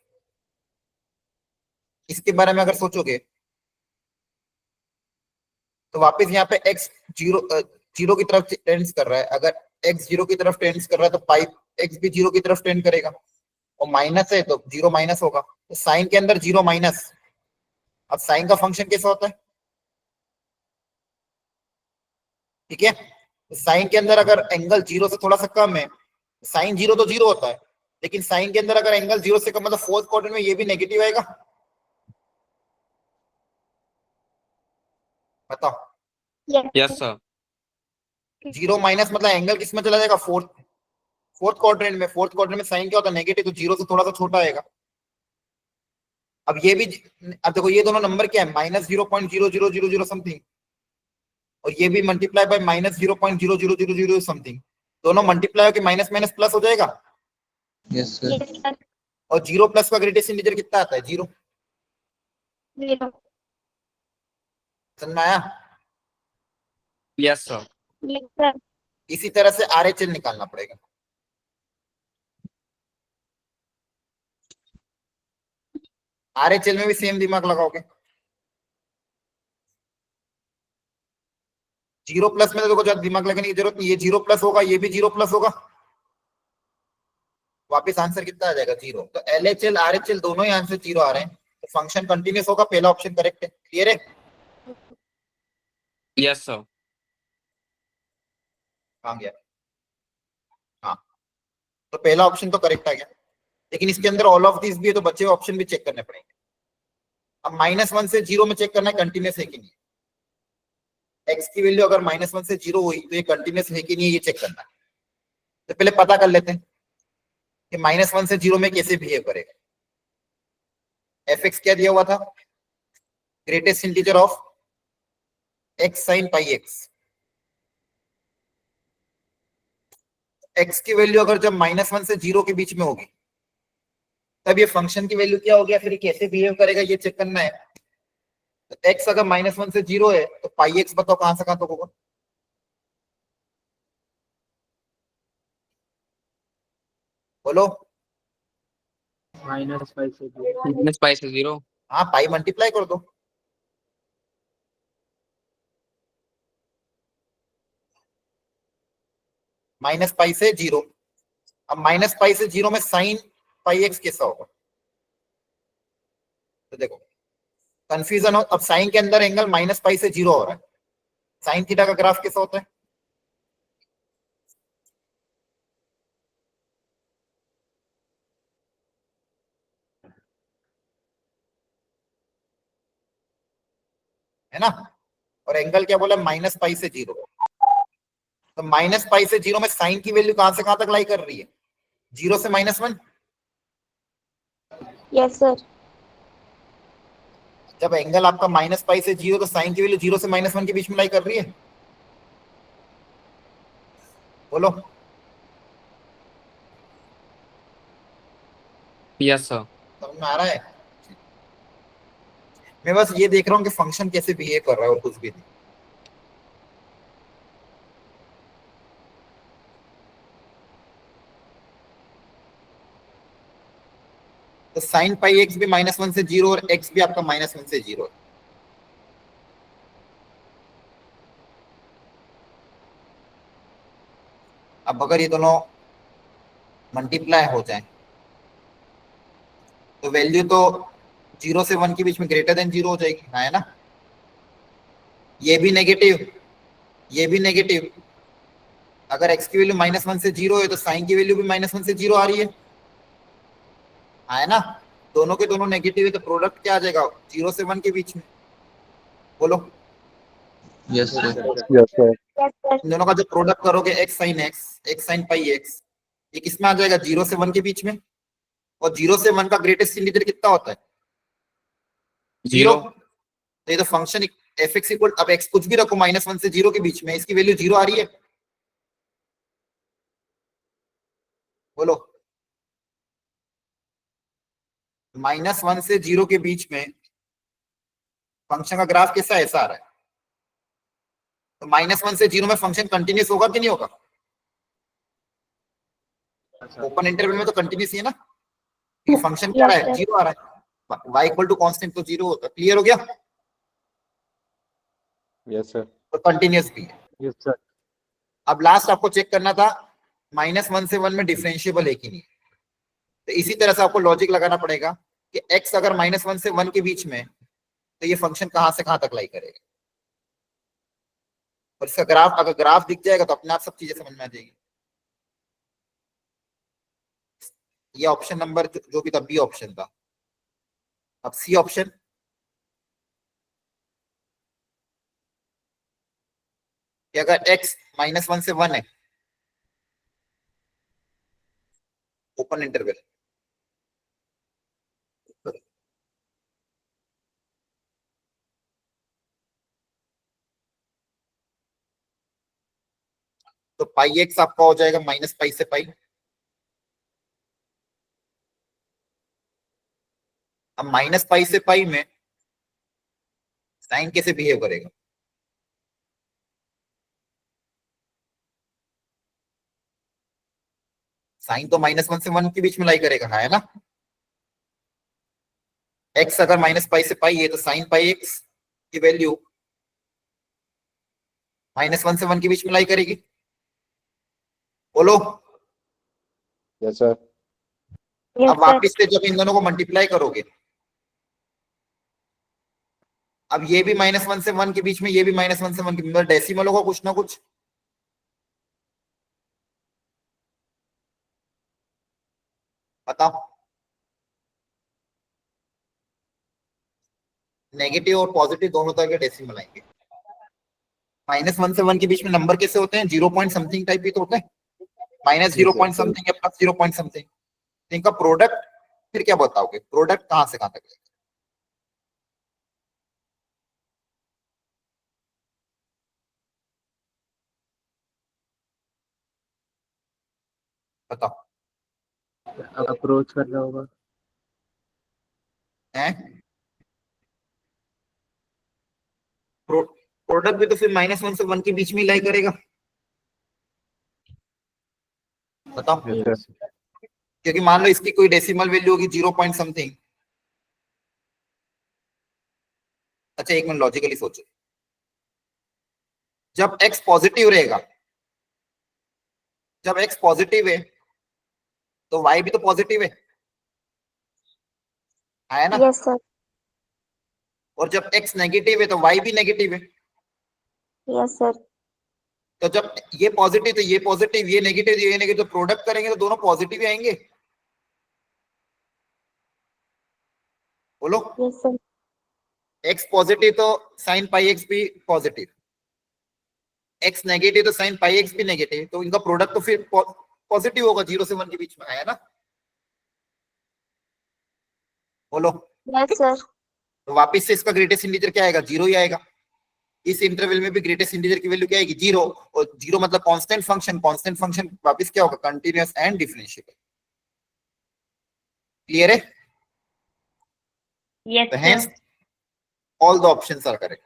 इसके बारे में अगर सोचोगे तो वापस यहाँ पे एक्स जीरो की तरफ टेंड्स कर रहा है। अगर एक्स जीरो की तरफ टेंड्स कर रहा है तो पाई एक्स भी जीरो की तरफ टेंड करेगा, और माइनस है तो जीरो माइनस होगा। तो साइन के अंदर जीरो माइनस। अब साइन का फंक्शन कैसा होता है? ठीक है, साइन के अंदर अगर एंगल जीरो से थोड़ा सा कम है, साइन जीरो तो जीरो होता है, लेकिन साइन के अंदर अगर एंगल जीरो से कम मतलब फोर्थ क्वाड्रेंट में ये भी नेगेटिव आएगा। बताओ। Yes, Yes sir. sir. Zero minus मतलब एंगल किस में चला जाएगा? फोर्थ क्वाड्रेंट में। फोर्थ क्वाड्रेंट में साइन क्या होता है? नेगेटिव, तो जीरो से थोड़ा सा छोटा आएगा। अब ये भी, अब देखो ये दोनों नंबर क्या है? -0.00000 समथिंग, और ये भी मल्टीप्लाई बाय -0.00000 समथिंग। दोनों मल्टीप्लाई होकर माइनस माइनस प्लस हो जाएगा। Yes sir. Yes, sir. और जीरो प्लस का ग्रेटेस्ट इंटीजर कितना आता है? जीरो। Zero. समझ में आया? Yes sir. Yes, sir. इसी तरह से आरएचएल निकालना पड़ेगा। आरएचएल में भी सेम दिमाग लगाओगे। जीरो प्लस में तो देखो ज्यादा दिमाग लगाने की जरूरत नहीं, ये जीरो प्लस होगा, ये भी जीरो प्लस होगा, वापस आंसर कितना आ जाएगा? जीरो। तो एलएचएल आरएचएल दोनों ही आंसर जीरो आ रहे हैं, तो फंक्शन कंटिन्यूस होगा। पहला ऑप्शन करेक्ट है। क्लियर है? Yes sir. कहां गया? हाँ, तो पहला ऑप्शन तो करेक्ट आ गया, लेकिन इसके अंदर ऑल ऑफ दिस भी है, तो बचे हुए ऑप्शन भी चेक करने पड़ेंगे। अब -1 से जीरो में चेक करना है कंटिन्यूस है कि नहीं। एक्स की वैल्यू अगर -1 से जीरो हुई तो ये कंटिन्यूस है कि नहीं, ये चेक करना है। तो पहले पता कर लेते हैं कि -1 से जीरो में कैसे बिहेव करेगा। एफ एक्स क्या दिया हुआ था? Greatest integer of x sine pi x. X की वैल्यू अगर जब -1 से जीरो के बीच में होगी तब ये फंक्शन की वैल्यू क्या होगी, फिर ये कैसे बिहेव करेगा, ये चेक करना है। तो एक्स अगर -1 से जीरो है तो पाई एक्स बताओ कहां से कहां तक होगा? बोलो। -5 से 0। -5 से 0. हाँ, पाई मल्टीप्लाई कर दो। -पाई से जीरो। अब -पाई से जीरो में साइन पाई एक्स कैसा होगा? तो देखो कंफ्यूजन हो। अब साइन के अंदर एंगल -पाई से जीरो हो रहा है, साइन थीटा का ग्राफ कैसा होता है? है ना? और एंगल क्या बोला? -पाई से जीरो। तो -पाई से जीरो में साइन की वैल्यू कहां से कहां तक लाई कर रही है? जीरो से -1। Yes, sir. जब एंगल आपका माइनस पाई से जीरो, तो साइन की वैल्यू 0 से -1 के बीच में लाई कर रही है। बोलो। Yes, sir. समझ में आ रहा है? मैं बस ये देख रहा हूँ कि फंक्शन कैसे बिहेव कर रहा है और कुछ भी नहीं। तो साइन पाई एक्स भी -1 से 0 और एक्स भी आपका -1 से 0 है। अब अगर ये दोनों मल्टीप्लाई हो जाए तो वैल्यू तो 0 से 1 के बीच में ग्रेटर देन 0 हो जाएगी, है ना? ये भी नेगेटिव, ये भी नेगेटिव। अगर x की वैल्यू -1 से 0 है तो साइन की वैल्यू भी -1 से 0 आ रही है ना? दोनों के दोनों नेगेटिव है तो प्रोडक्ट क्या आ जाएगा 0 से 1 के बीच में। बोलो। Yes sir. Yes sir. Yes, sir. इन दोनों का जो प्रोडक्ट करोगे x sin पाई x, ये किसमें आ जाएगा 0 से 1 के बीच में। और 0 से 1 का ग्रेटेस्ट इंटीजर कितना होता है? 0। 0. तो ये तो फंक्शन एफ एक्स इक्वल, अब x कुछ भी रखो -1 से 0 के बीच में, इसकी वैल्यू 0 आ रही है। बोलो। -1 से 0 के बीच में फंक्शन का ग्राफ कैसा है? ऐसा आ रहा है। तो -1 से 0 में फंक्शन कंटिन्यूस होगा कि नहीं होगा? ओपन इंटरवल में तो कंटिन्यूस ही है ना, फंक्शन क्या आ रहा है? 0 आ रहा है। y इक्वल टू कांस्टेंट तो 0 होता है। क्लियर हो गया? Yes sir. तो कंटिन्यूस भी है। Yes sir. अब लास्ट आपको चेक करना था -1 से 1 में डिफरेंशिएबल है कि नहीं। तो इसी तरह से आपको लॉजिक लगाना पड़ेगा कि x अगर -1 से 1 के बीच में, तो ये फंक्शन कहां से कहां तक लाई करेगा। और इसका ग्राफ, अगर ग्राफ दिख जाएगा तो अपने आप सब चीजें समझ में आ जाएगी। ये ऑप्शन नंबर जो भी था, बी ऑप्शन था। अब सी ऑप्शन, कि अगर x -1 से 1 है, ओपन इंटरवल, तो पाई एक्स आपका हो जाएगा -पाई से पाई। अब -पाई से पाई में साइन कैसे बिहेव करेगा? साइन तो -1 से 1 के बीच में लाई करेगा, है ना? x अगर -पाई से पाई है तो साइन पाई एक्स की वैल्यू -1 से 1 के बीच में लाई करेगी। बोलो। Yes sir. Yes, अब sir. वापिस से जब इन दोनों को मल्टीप्लाई करोगे, अब ये भी -1 से 1 के बीच में, ये भी -1 से 1 के बीच में, डेसिमल होगा कुछ ना कुछ। बताओ। नेगेटिव और पॉजिटिव दोनों तरह के डेसिमल आएंगे। -1 से 1 के बीच में नंबर कैसे होते हैं? 0 पॉइंट समथिंग टाइप भी तो होते हैं, -0 पॉइंट समथिंग या +0 पॉइंट समथिंग। इनका प्रोडक्ट फिर क्या बताओगे? प्रोडक्ट कहां से कहां तक है? बताओ। अप्रोच कर रहा होगा। हैं? प्रोडक्ट भी तो फिर -1 से 1 के बीच में लाई करेगा। बताओ। Yes sir. क्योंकि मान लो इसकी कोई डेसिमल वैल्यू होगी 0 पॉइंट समथिंग। अच्छा एक मिनट लॉजिकली सोचो, जब x पॉजिटिव रहेगा, जब x पॉजिटिव है तो y भी तो पॉजिटिव है ना? Yes, sir. और जब x नेगेटिव है तो y भी नेगेटिव है। Yes, sir. तो जब ये पॉजिटिव तो ये पॉजिटिव, ये नेगेटिव तो ये नेगेटिव, तो प्रोडक्ट करेंगे तो दोनों पॉजिटिव ही आएंगे। बोलो। Yes, sir. x पॉजिटिव तो साइन पाई एक्स भी पॉजिटिव, x नेगेटिव तो साइन पाई एक्स भी नेगेटिव, तो इनका प्रोडक्ट तो फिर पॉजिटिव होगा 0 से 1 के बीच में, है ना? बोलो। Yes, sir. तो वापस से इसका ग्रेटेस्ट इंटीजर क्या आएगा, 0 ही आएगा। इस इंटरवल में भी ग्रेटेस्ट इंटीजर की वैल्यू क्या आएगी, 0, और 0 मतलब कांस्टेंट फंक्शन, कांस्टेंट फंक्शन वापस क्या होगा, कंटीन्यूअस एंड डिफरेंशिएबल। क्लियर है? Yes, तो sir. hence all the options are correct.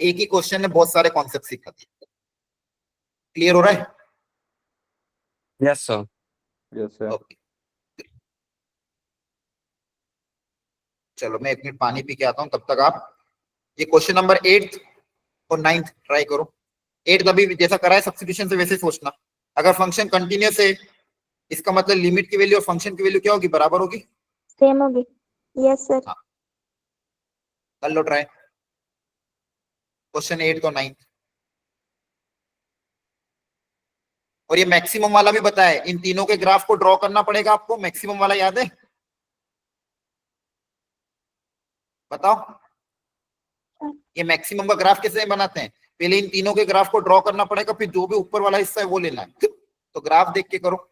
एक ही क्वेश्चन में बहुत सारे कॉन्सेप्ट सिखा दिए। क्लियर हो रहा है? Yes, sir. Yes, sir. Okay, चलो मैं 1 मिनट पानी पी के आता हूं, तब तक आप ये क्वेश्चन नंबर 8 और 9 ट्राई करो। 8 अभी जैसा करा है सब्स्टिट्यूशन से वैसे सोचना। अगर फंक्शन कंटिन्यूअस है, इसका मतलब लिमिट की वैल्यू और फंक्शन की वैल्यू क्या होगी, बराबर होगी। Same होगी। Yes, sir. कर लो ट्राई, क्वेश्चन 8 और 9। और ये मैक्सिमम वाला भी बताया है, इन तीनों के ग्राफ को ड्रॉ करना पड़ेगा आपको। मैक्सिमम वाला याद है, बताओ ये मैक्सिमम का ग्राफ कैसे बनाते हैं। पहले इन तीनों के ग्राफ को ड्रॉ करना पड़ेगा, फिर जो भी ऊपर वाला हिस्सा है वो लेना है। तो ग्राफ देख के करो।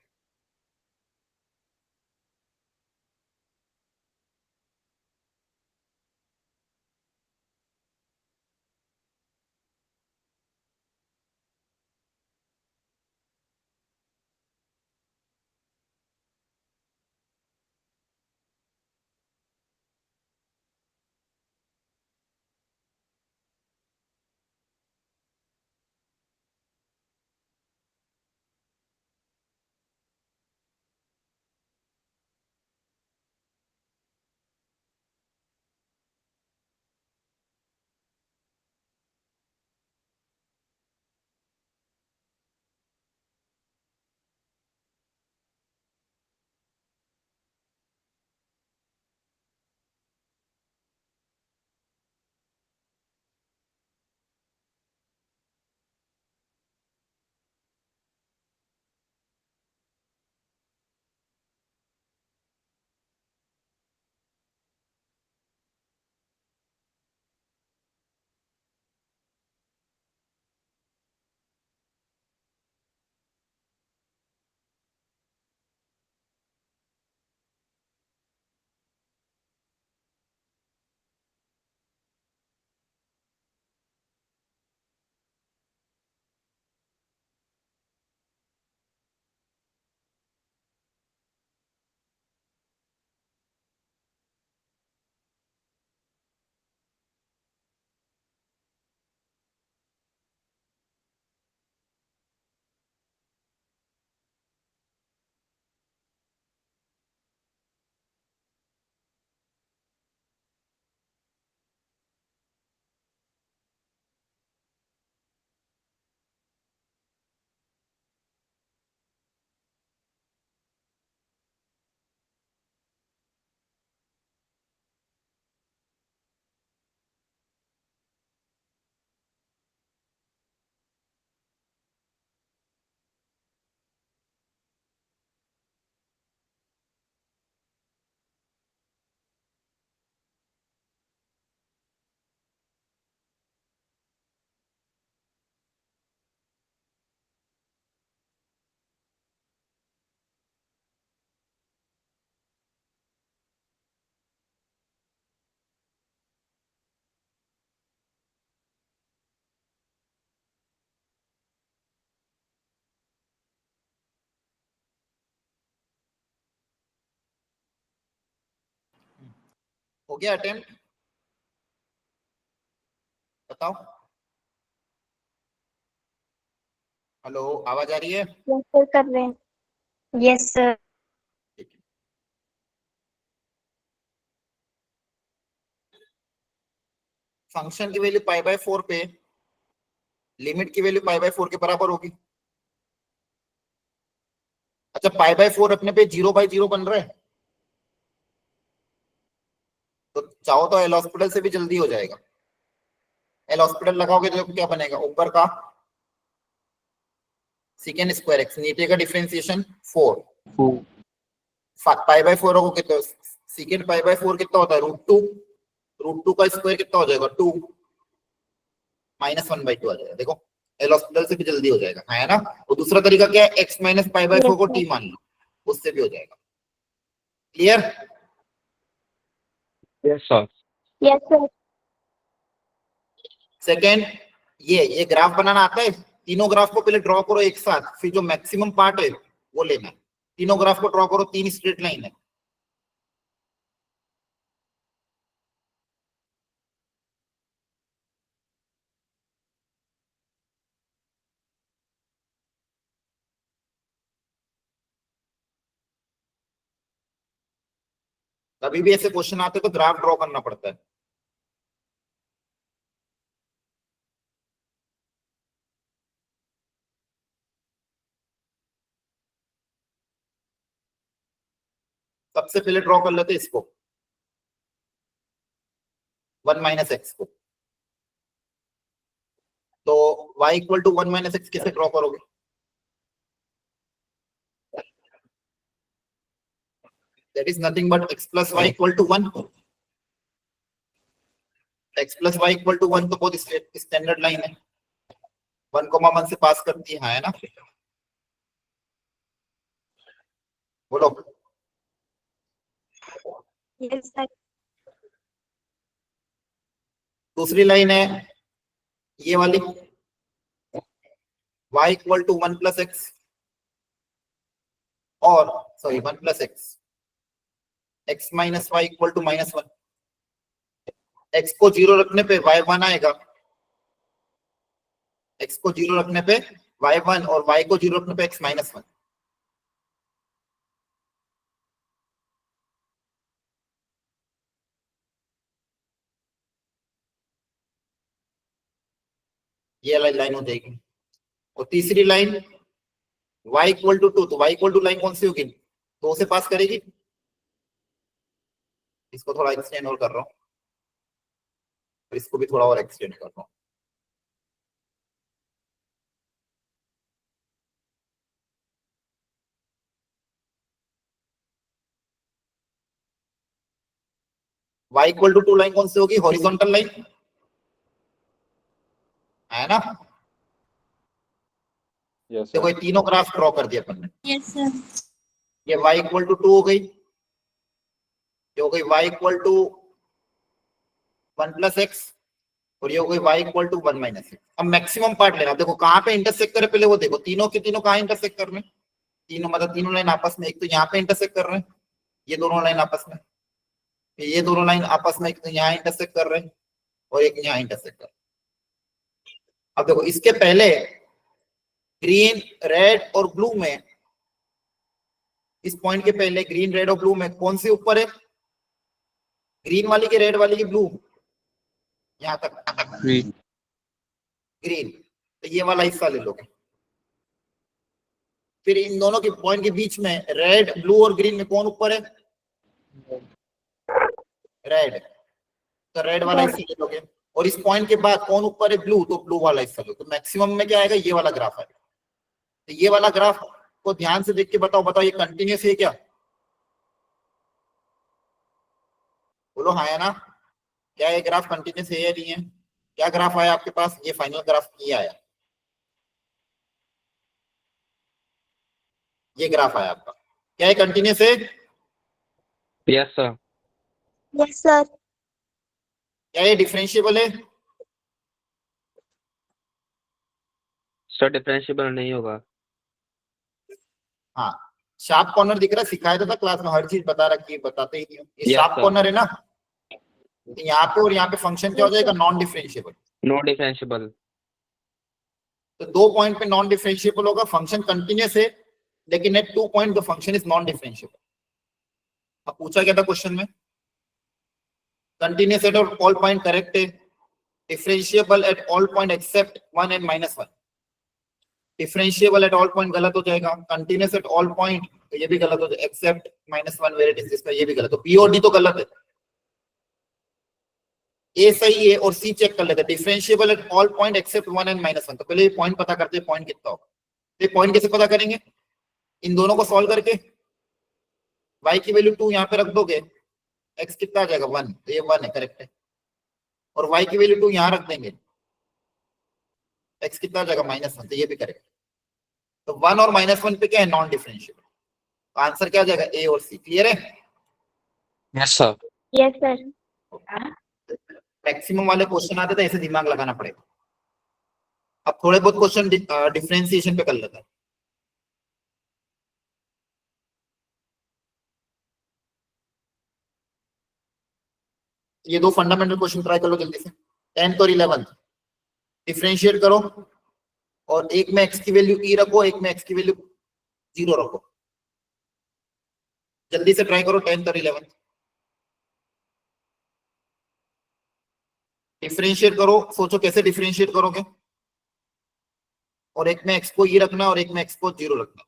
हो गया अटेम्प्ट, बताओ। हेलो, आवाज आ रही है? Yes, sir, कर रहे हैं। Yes, sir. ठीक है। फंक्शन की वैल्यू पाई बाय 4 पे लिमिट की वैल्यू पाई बाय 4 के बराबर होगी। अच्छा, पाई बाय 4 अपने पे 0/0 बन रहा है, तो चाहो तो एल हॉस्पिटल से भी जल्दी हो जाएगा। एल हॉस्पिटल लगाओगे तो क्या बनेगा, ऊपर का सेकेंड स्क्वायर एक्स, नीचे का डिफरेंशिएशन 4, पाई बाय 4 होगा कितना, सेकेंड पाई बाय 4 कितना होता है, √2, √2 का स्क्वायर कितना हो जाएगा, 2, -1/2 आ जाएगा। देखो एल हॉस्पिटल से भी जल्दी हो जाएगा, है ना। और दूसरा तरीका क्या है, x - पाई बाय 4 को t मान लो, उससे भी हो जाएगा। Clear? Yes, sir. Yes, sir. Second, ये ग्राफ बनाना आता है? तीनों ग्राफ को पहले ड्रॉ करो एक साथ, फिर जो मैक्सिमम पार्ट है वो लेना है। तीनों ग्राफ को ड्रॉ करो, 3 स्ट्रेट लाइन है। कभी भी ऐसे क्वेश्चन आते तो ग्राफ ड्रॉ करना पड़ता है। सबसे पहले ड्रॉ कर लेते इसको, 1 माइनस एक्स को। तो y equal to 1 minus x कैसे ड्रॉ करोगे? That is nothing but x plus y equal to 1। x plus y equal to 1 तो बहुत स्टैंडर्ड लाइन है, 1,1 से पास करती है, हाँ है ना? बोलो। Yes, sir. दूसरी लाइन है ये वाली, y equal to 1 plus x, और sorry 1 plus X, x minus Y equal to -1। x को 0 रखने पे y1 आएगा, x को 0 रखने पे y1 और y को 0 रखने पे x -1। ये लाइन हो जाएगी। और तीसरी लाइन y इक्वल टू 2, तो y इक्वल टू लाइन कौन सी होगी? 2 से पास करेगी। इसको थोड़ा एक्सटेंड और कर रहा हूँ, और इसको भी थोड़ा और एक्सटेंड कर रहा हूँ। y इक्वल टू 2 लाइन कौन सी होगी? हॉरिजॉन्टल लाइन, है ना? Yes, देखो sir. ये तीनों ग्राफ ड्रॉ कर दिया अपन ने। Yes, sir. ये y इक्वल टू 2 हो गई, ये हो गई y equal to 1 plus x, और ये हो गई y equal to 1 minus x. अब मैक्सिमम पार्ट लेना। देखो कहाँ पे इंटरसेक्ट करे पहले वो देखो, तीनों के तीनों कहाँ इंटरसेक्ट कर रहे हैं? तीनों मतलब तीनों लाइन आपस में, एक तो यहाँ पे इंटरसेक्ट कर रहे हैं, ये दोनों लाइन आपस में, ये दोनों लाइन आपस में, एक तो यहाँ इंटरसेक्ट कर रहे हैं और एक यहाँ इंटरसेक्ट कर रहे हैं। अब देखो इसके पहले ग्रीन, रेड और ब्लू में, इस पॉइंट के पहले ग्रीन, रेड और ब्लू में कौन सी ऊपर है? ग्रीन वाली की, रेड वाली की, ब्लू? यहां तक Green. ग्रीन, तो ये वाला हिस्सा ले लोगे। फिर इन दोनों के पॉइंट के बीच में रेड, ब्लू और ग्रीन में कौन ऊपर है? रेड, तो रेड वाला हिस्सा ले लोगे। और इस पॉइंट के बाद कौन ऊपर है? ब्लू, तो ब्लू वाला हिस्सा लो। तो मैक्सिमम में क्या आएगा? ये वाला ग्राफ आएगा। तो ये वाला ग्राफ को ध्यान से देख के बताओ ये कंटिन्यूस है क्या? बोलो हाँ है ना? क्या ये ग्राफ कंटिन्यूस है या नहीं है? क्या ग्राफ आया आपके पास? ये फाइनल ग्राफ ये आया, ये ग्राफ आया आपका। क्या ये कंटिन्यूस है? Yes, sir. Yes, sir. क्या ये डिफरेंशिएबल है? Sir, differentiable नहीं होगा। हाँ, शार्प कॉर्नर दिख रहा है, सिखाया था क्लास में, हर चीज बता रखी है, बताते ही नहीं हो। ये Yes, शार्प sir. कॉर्नर है ना, तो यहाँ पे और यहाँ पे फंक्शन क्या हो जाएगा? Non differentiable. No differentiable. तो 2 पॉइंट पे नॉन डिफरेंशिएबल होगा, फंक्शन कंटिन्यूस है, लेकिन at 2 point the function is non differentiable. अब पूछा क्या था क्वेश्चन में? Continuous at all point correct है, differentiable at all point except 1 and -1। Differentiable at all point गलत हो जाएगा, कंटिन्यूस एट ऑल पॉइंट ये भी गलत हो जाएगा, एक्सेप्ट -1 वेयर इट इज, इसका ये भी गलत। तो बी और डी तो गलत है, ए सही है और सी चेक कर लेते हैं। Differentiable at all point except 1 and -1। तो पहले पॉइंट पता करते हैं, पॉइंट कितना होगा। तो पॉइंट कैसे पता करेंगे? इन दोनों को सॉल्व करके y की वैल्यू 2 यहाँ पे रख दोगे, x कितना आ जाएगा? 1, तो ये 1 है, करेक्ट है। और y की वैल्यू 2 यहाँ रख देंगे, x कितना आ जाएगा? -1, तो ये भी करेक्ट। तो 1 और -1 पे क्या है? Non differentiable. तो आंसर क्या आ जाएगा? ए और सी। क्लियर है? Yes, sir. Yes, sir. Maximum वाले क्वेश्चन आते थे ऐसे दिमाग लगाना पड़ेगा। अब थोड़े बहुत क्वेश्चन डिफरेंशिएशन पे कर लेता है। ये दो फंडामेंटल क्वेश्चन ट्राई कर लो जल्दी से। 10th और 11th डिफरेंशिएट करो और एक में x की वैल्यू e रखो, एक में x की वैल्यू 0 रखो। जल्दी से ट्राई करो 10th और 11th। डिफरेंशिएट करो, सोचो कैसे डिफरेंशिएट करोगे। और एक में x को e रखना और एक में x को 0 रखना।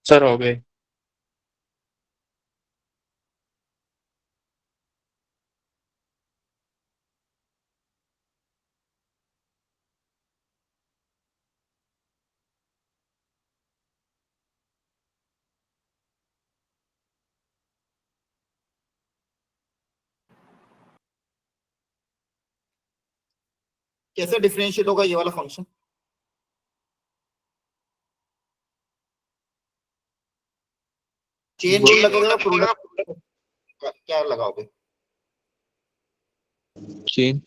सर हो गए। कैसे डिफरेंशिएट होगा ये वाला फंक्शन? चेन रूल लगेगा, प्रोडक्ट क्या लगाओगे? चेन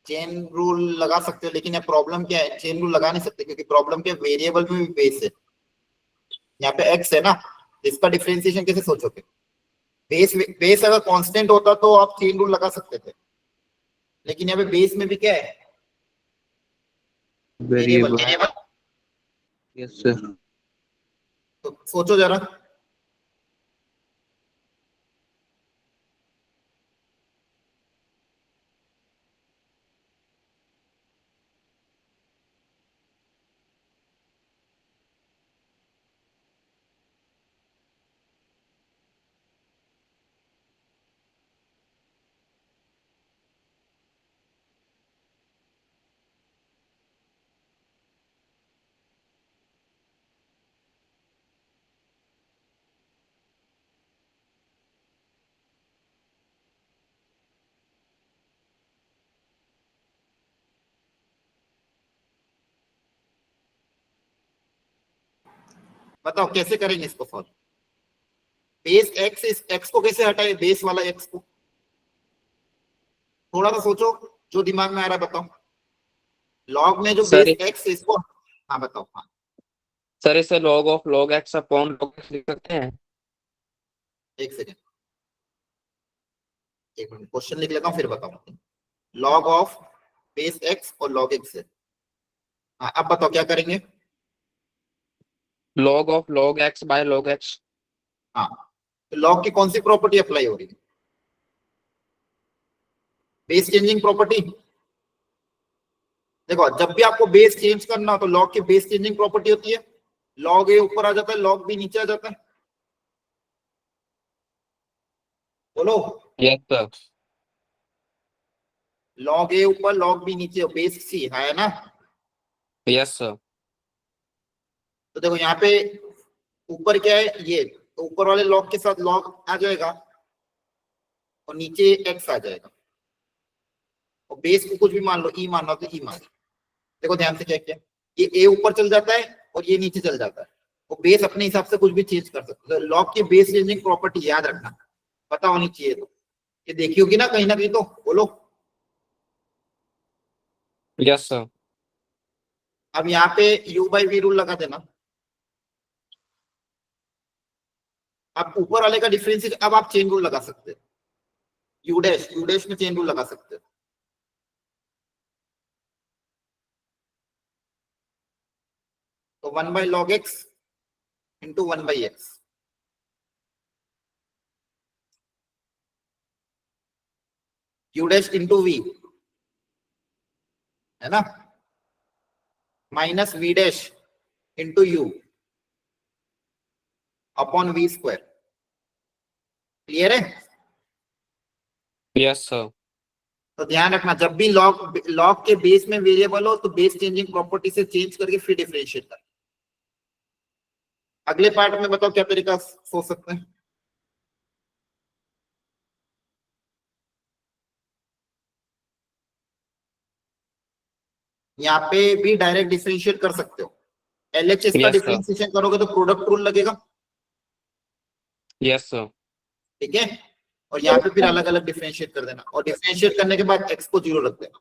चेन रूल लगा सकते हो, लेकिन यहाँ प्रॉब्लम क्या है, चेन रूल लगा नहीं सकते क्योंकि प्रॉब्लम के वेरिएबल में भी बेस है। यहाँ पे x है ना, इसका डिफरेंशिएशन कैसे सोचोगे? बेस अगर कांस्टेंट होता तो आप चेन रूल लगा सकते थे, लेकिन यहाँ पे बेस में भी क्या है, वेरिएबल। Yes sir. तो सोचो जरा। बताओ कैसे करेंगे इसको सॉल्व? बेस x, इस x को कैसे हटाए, बेस वाला x को? थोड़ा सा सोचो, जो दिमाग में आ रहा है बताओ। लॉग में जो सर, बेस x है इसको, हाँ बताओ। हाँ सर इसे log of log x upon log x लिख सकते हैं। एक सेकेंड, एक मिनट क्वेश्चन लिख लेता हूँ फिर बताऊँ। लॉग ऑफ बेस x और लॉग x है। हाँ अब बताओ क्या करेंगे? log of log x by log x। हाँ, तो लॉग की कौन सी प्रॉपर्टी अप्लाई हो रही है? Base changing property. देखो जब भी आपको बेस चेंज करना हो तो लॉग की बेस चेंजिंग प्रॉपर्टी होती है, लॉग ए ऊपर आ जाता है, लॉग बी नीचे आ जाता है। बोलो। Yes sir. लॉग ए ऊपर, लॉग बी नीचे, बेस सी है ना? Yes sir. तो देखो यहाँ पे ऊपर क्या है, ये तो ऊपर वाले लॉग के साथ लॉग आ जाएगा और नीचे एक्स आ जाएगा, और बेस को कुछ भी मान लो, ई मान लो तो ई मान लो। देखो ध्यान से क्या क्या, ये ए ऊपर चल जाता है और ये नीचे चल जाता है, वो बेस अपने हिसाब से कुछ भी चेंज कर सकते हो। लॉग की बेस चेंजिंग प्रॉपर्टी याद रखना, पता होनी चाहिए। तो ये देखी होगी ना कहीं तो बोलो। Yes, sir. अब यहाँ पे u बाई वी रूल लगा देना। अब ऊपर वाले का डिफरेंशिएशन, अब आप चेन रूल लगा सकते हो, यू डैश में चेन रूल लगा सकते हो। तो 1 by log x into 1 by x, u dash into v, है ना, minus v dash into u upon v square. Clear है? Yes, sir. तो ध्यान रखना, जब भी लॉग के बेस में वेरिएबल हो तो बेस चेंजिंग प्रॉपर्टी से चेंज करके फिर डिफरेंशिएट कर। अगले पार्ट में बताओ क्या तरीका सोच सकते हैं। यहाँ पे भी डायरेक्ट डिफरेंशिएट कर सकते हो। एलएचएस का Yes, sir. डिफरेंशिएशन करोगे तो प्रोडक्ट रूल लगेगा, Yes, sir. ठीक है। और यहाँ पे फिर अलग अलग डिफरेंशिएट कर देना, और डिफरेंशिएट करने के बाद एक्स को 0 रख देना,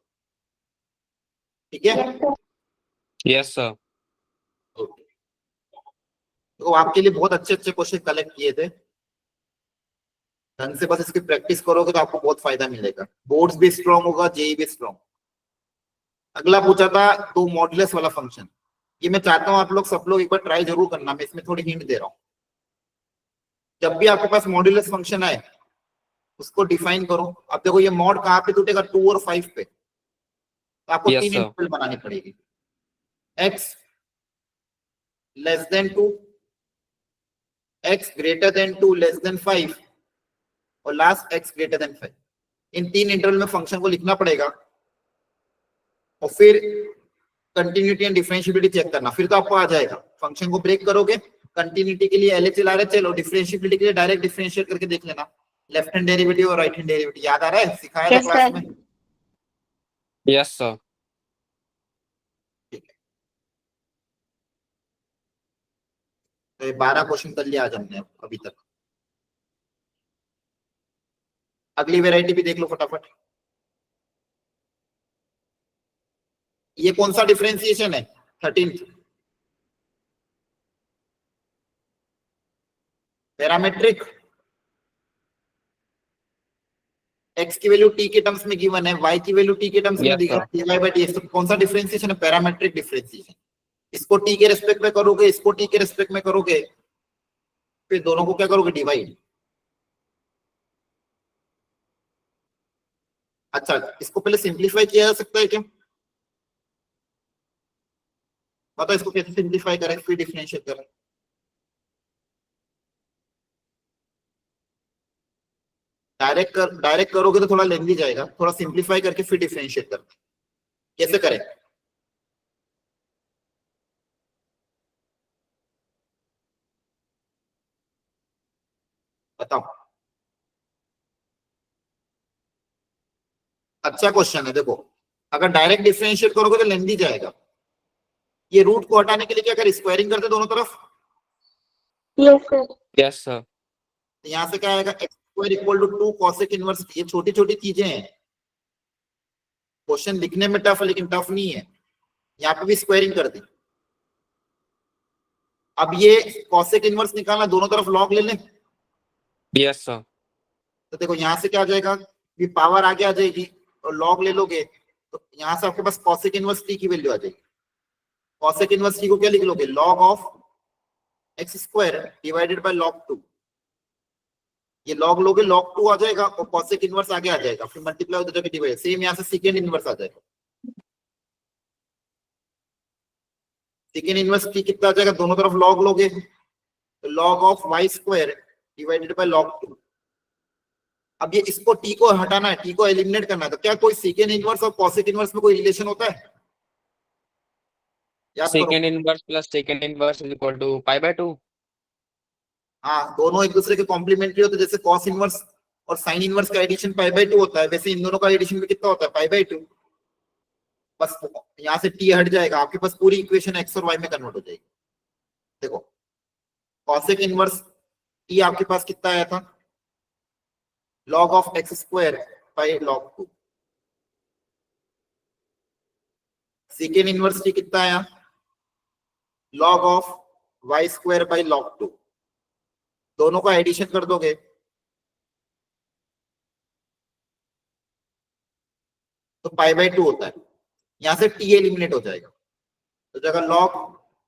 ठीक है। Yes, sir. Yes, sir. Okay. तो आपके लिए बहुत अच्छे अच्छे क्वेश्चन कलेक्ट किए थे, ढंग से बस इसकी प्रैक्टिस करोगे तो आपको बहुत फायदा मिलेगा। बोर्ड्स भी स्ट्रॉन्ग होगा, जेई भी स्ट्रॉन्ग। अगला पूछा था दो मॉडुलस वाला फंक्शन, ये मैं चाहता हूं आप लोग सब लोग एक बार ट्राई जरूर करना, मैं इसमें थोड़ी हिंट दे रहा हूं। जब भी आपके पास मॉडुलस फंक्शन आए उसको डिफाइन करो। अब देखो ये मॉड कहाँ पे टूटेगा, 2 और 5 पे, तो आपको Yes, 3 sir. इंटरवल बनानी पड़ेगी। x less than 2, x greater than 2 less than 5, और लास्ट x ग्रेटर देन 5। इन 3 इंटरवल में फंक्शन को लिखना पड़ेगा, और फिर कंटिन्यूटी एंड डिफरेंशिएबिलिटी चेक करना, फिर तो आपको आ जाएगा। फंक्शन को ब्रेक करोगे, कंटिन्यूटी के लिए एलएचएल आरएचएल, और डिफरेंशिएबिलिटी के लिए डायरेक्ट डिफरेंशिएट करके देख लेना, लेफ्ट हैंड डेरिवेटिव और राइट हैंड डेरिवेटिव। याद आ रहा है, सिखाया था Yes, क्लास sir. में। Yes, sir. ठीक है, तो ये 12 क्वेश्चन कर लिया आज हमने अभी तक। अगली वेराइटी भी देख लो फटाफट। ये कौन सा डिफरेंशिएशन है, 13th पैरामेट्रिक। x की वैल्यू t के टर्म्स में गिवन है, y की वैल्यू t के टर्म्स में Yes, दी sir. dy by dx। तो कौन सा डिफरेंशिएशन है, पैरामेट्रिक डिफरेंशिएशन। इसको t के रेस्पेक्ट में करोगे, इसको t के रेस्पेक्ट में करोगे, फिर दोनों को क्या करोगे, डिवाइड। अच्छा, इसको पहले सिंप्लीफाई किया जा सकता है क्या, बताओ इसको कैसे सिंप्लीफाई करें फिर डिफरेंशिएट करें। डायरेक्ट करोगे तो थोड़ा लेंदी जाएगा, थोड़ा सिंप्लीफाई करके फिर डिफरेंशिएट करना। कैसे करें, बताओ। अच्छा क्वेश्चन है, देखो अगर डायरेक्ट डिफरेंशिएट करोगे तो लेंदी जाएगा। ये रूट को हटाने के लिए क्या करें, स्क्वायरिंग करते दोनों तरफ। Yes, sir. Yes, sir. तो यहाँ से क्या आएगा, x square equal to 2 cosec inverse. ये छोटी छोटी चीजें हैं, क्वेश्चन लिखने में टफ है लेकिन टफ नहीं है। यहाँ पे भी स्क्वायरिंग कर दी। अब ये कॉसेक इनवर्स निकालना, दोनों तरफ लॉग ले लें। Yes, sir. तो देखो यहाँ से क्या आ जाएगा, ये पावर आगे आ जाएगी, और लॉग ले लोगे तो यहाँ से आपके पास कॉसेक इनवर्स टी की वैल्यू आ जाएगी। कॉसेक इनवर्स टी को क्या लिख लोगे, log of x square divided by log 2। ये लॉग लोगे, लॉग 2 आ जाएगा, और कॉसेक इनवर्स आगे आ जाएगा, फिर मल्टीप्लाई होते जाके डिवाइड। सेम यहाँ से सेकेंड इनवर्स आ जाएगा। सेकेंड इनवर्स टी कितना आ जाएगा, दोनों तरफ लॉग लोगे तो log of y square divided by log 2। अब ये इसको टी को हटाना है, टी को एलिमिनेट करना है, तो क्या कोई सेकेंड इनवर्स और कॉसेक इनवर्स में कोई रिलेशन होता है, याद करो। Second inverse plus second inverse is equal to pi by 2. हाँ, दोनों एक दूसरे के कॉम्प्लीमेंट्री होते हैं। जैसे कॉस इनवर्स और साइन इनवर्स का एडिशन पाई बाय 2 होता है, वैसे इन दोनों का एडिशन भी कितना होता है, पाई बाय 2। बस यहाँ से टी हट जाएगा, आपके पास पूरी इक्वेशन एक्स और वाई में कन्वर्ट हो जाएगी। देखो कॉसेक इनवर्स टी आपके पास कितना आया था, log of x square by log 2। Second inverse t कितना आया, log of y square by log 2। दोनों का एडिशन कर दोगे तो पाई बाई 2 होता है। यहां से टी एलिमिनेट हो जाएगा, तो जगह log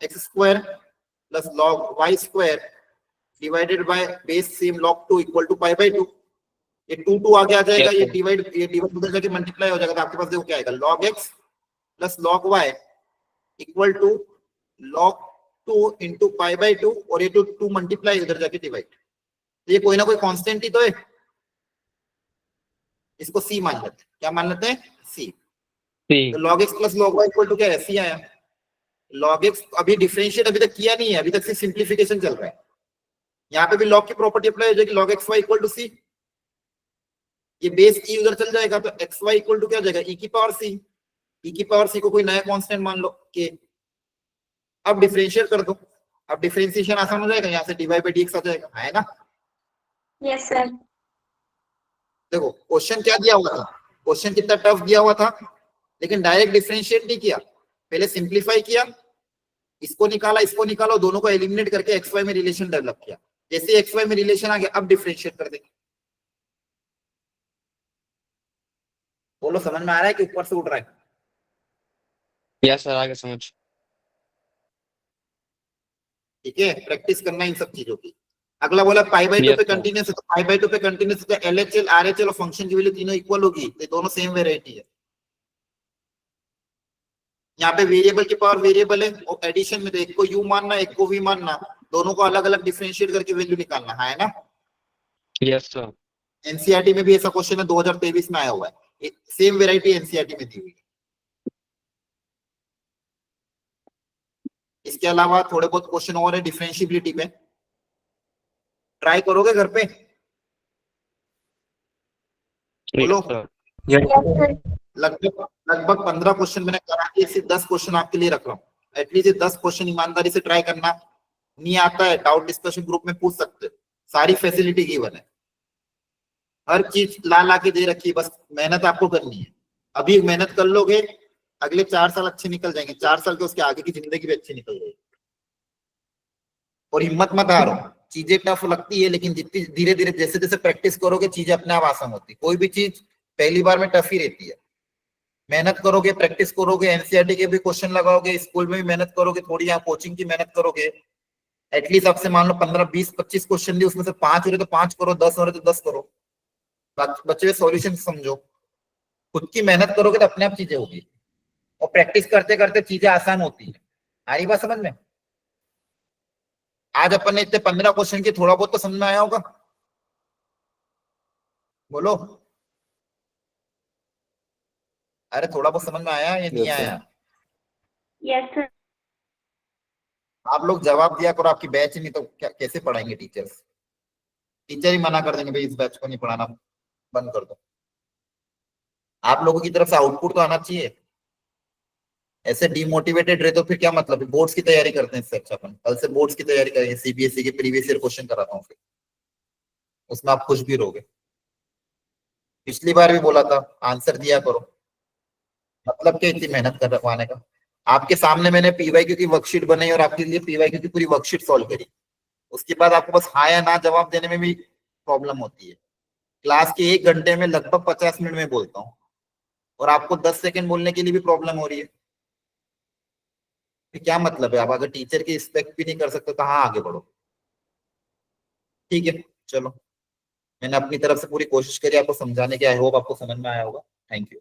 x square plus log y square divided by base same log 2 equal to pi by 2। ये 2 आगे आ जाएगा, Yes, ये sir. डिवाइड बदल जाके मल्टीप्लाई हो जाएगा, तो आपके पास देखो क्या आएगा, log x plus log y equal to log 2 into pi by 2, और ये 2 मल्टीप्लाई इधर जाके डिवाइड। तो ये कोई ना कोई कांस्टेंट ही तो है, इसको c मान लेते हैं। क्या मान लेते हैं, c। C. तो log x plus log y equal to क्या है, c आया। log x अभी डिफरेंशिएट अभी तक किया नहीं है, अभी तक सिर्फ सिंप्लीफिकेशन चल रहा है। यहाँ पे भी log की प्रॉपर्टी अप्लाई हो जाएगी, log xy equal to c। ये बेस e उधर चल जाएगा, तो xy इक्वल टू क्या हो जाएगा, e की पावर c। e की पावर c को कोई नया कांस्टेंट मान लो k। अब डिफरेंशिएट कर दो, अब डिफरेंशिएशन आसान हो जाएगा, यहाँ से dy by dx आ जाएगा, है ना। Yes, sir. देखो क्वेश्चन क्या दिया हुआ था, क्वेश्चन कितना टफ दिया हुआ था, लेकिन डायरेक्ट डिफरेंशिएट नहीं किया, पहले सिंप्लीफाई किया, इसको निकाला, दोनों को एलिमिनेट करके xy में रिलेशन डेवलप किया। जैसे xy में रिलेशन आ गया, अब डिफरेंशिएट कर देंगे। बोलो समझ में आ रहा है कि ऊपर से उठ रहा है। Yes, sir. आगे समझ। ठीक है, प्रैक्टिस करना इन सब चीजों की। अगला बोला पाई बाई 2 Yes, पे sir. कंटिन्यूस है, तो पाई बाई 2 पे कंटिन्यूस है, तो एलएचएल आरएचएल और फंक्शन की वैल्यू तीनों इक्वल होगी, तो दोनों सेम वेराइटी है। यहाँ पे वेरिएबल की पावर वेरिएबल है, और एडिशन में तो एक को u मानना, एक को v मानना, दोनों को अलग अलग डिफरेंशिएट करके वैल्यू निकालना है ना। Yes, sir. एनसीईआरटी में भी ऐसा क्वेश्चन है, 2023 में आया हुआ है, सेम वेराइटी एनसीईआरटी में दी हुई है। इसके अलावा थोड़े बहुत क्वेश्चन और है डिफरेंशिएबिलिटी पे, ट्राई करोगे घर पे, बोलो। Yes, sir. Yes, sir. लगभग 15 क्वेश्चन मैंने करा के सिर्फ 10 क्वेश्चन आपके लिए रख रहा हूँ। एटलीस्ट 10 क्वेश्चन ईमानदारी से ट्राई करना। नहीं आता है डाउट डिस्कशन ग्रुप में पूछ सकते हो, सारी फैसिलिटी गिवन है, हर चीज ला के दे रखी है, बस मेहनत आपको करनी है। अभी मेहनत कर लोगे, अगले 4 साल अच्छे निकल जाएंगे, 4 साल के उसके आगे की जिंदगी भी अच्छी निकल जाएगी। और हिम्मत मत हारो, चीजें टफ लगती है, लेकिन जितनी धीरे धीरे जैसे जैसे प्रैक्टिस करोगे चीजें अपने आप आसान होती है। कोई भी चीज पहली बार में टफ ही रहती है, मेहनत करोगे, प्रैक्टिस करोगे, एनसीईआरटी के भी क्वेश्चन लगाओगे, स्कूल में भी मेहनत करोगे, थोड़ी यहाँ कोचिंग की मेहनत करोगे, एटलीस्ट आपसे मान लो 15, 20, 25 क्वेश्चन दिए, उसमें से 5 हो रहे तो 5 करो, 10 हो रहे तो 10 करो, बच्चे सॉल्यूशन समझो। खुद की मेहनत करोगे तो अपने आप चीजें होगी, और प्रैक्टिस करते करते चीजें आसान होती है। आ रही बात समझ में। आज अपन ने इतने 15 क्वेश्चन की थोड़ा बहुत तो समझ में आया होगा, बोलो। अरे थोड़ा बहुत समझ में आया या नहीं Yes, sir. आया। Yes, sir. आप लोग जवाब दिया करो, आपकी बैच नहीं तो क्या कैसे पढ़ाएंगे टीचर्स। टीचर ही मना कर देंगे भाई इस बैच को नहीं पढ़ाना, बंद कर दो। आप लोगों की तरफ से आउटपुट तो आना चाहिए। ऐसे डिमोटिवेटेड रहे तो फिर क्या मतलब है। बोर्ड्स की तैयारी करते हैं, इससे अच्छा अपन कल से बोर्ड्स की तैयारी करेंगे, सीबीएसई के प्रीवियस ईयर क्वेश्चन कराता हूँ, फिर उसमें आप खुश भी रहोगे। पिछली बार भी बोला था आंसर दिया करो, मतलब क्या इतनी मेहनत करवाने का। आपके सामने मैंने पीवाईक्यू की वर्कशीट बनाई और आपके लिए पीवाईक्यू की पूरी वर्कशीट सॉल्व करी, उसके बाद आपको बस हाँ या ना जवाब देने में भी प्रॉब्लम होती है। क्लास के 1 घंटे में लगभग 50 मिनट में बोलता हूँ, और आपको 10 सेकंड बोलने के लिए भी प्रॉब्लम हो रही है। क्या मतलब है, आप अगर टीचर की रिस्पेक्ट भी नहीं कर सकते तो हाँ आगे बढ़ो। ठीक है चलो, मैंने अपनी तरफ से पूरी कोशिश करी आपको समझाने की, आई होप आपको समझ में आया होगा। Thank you.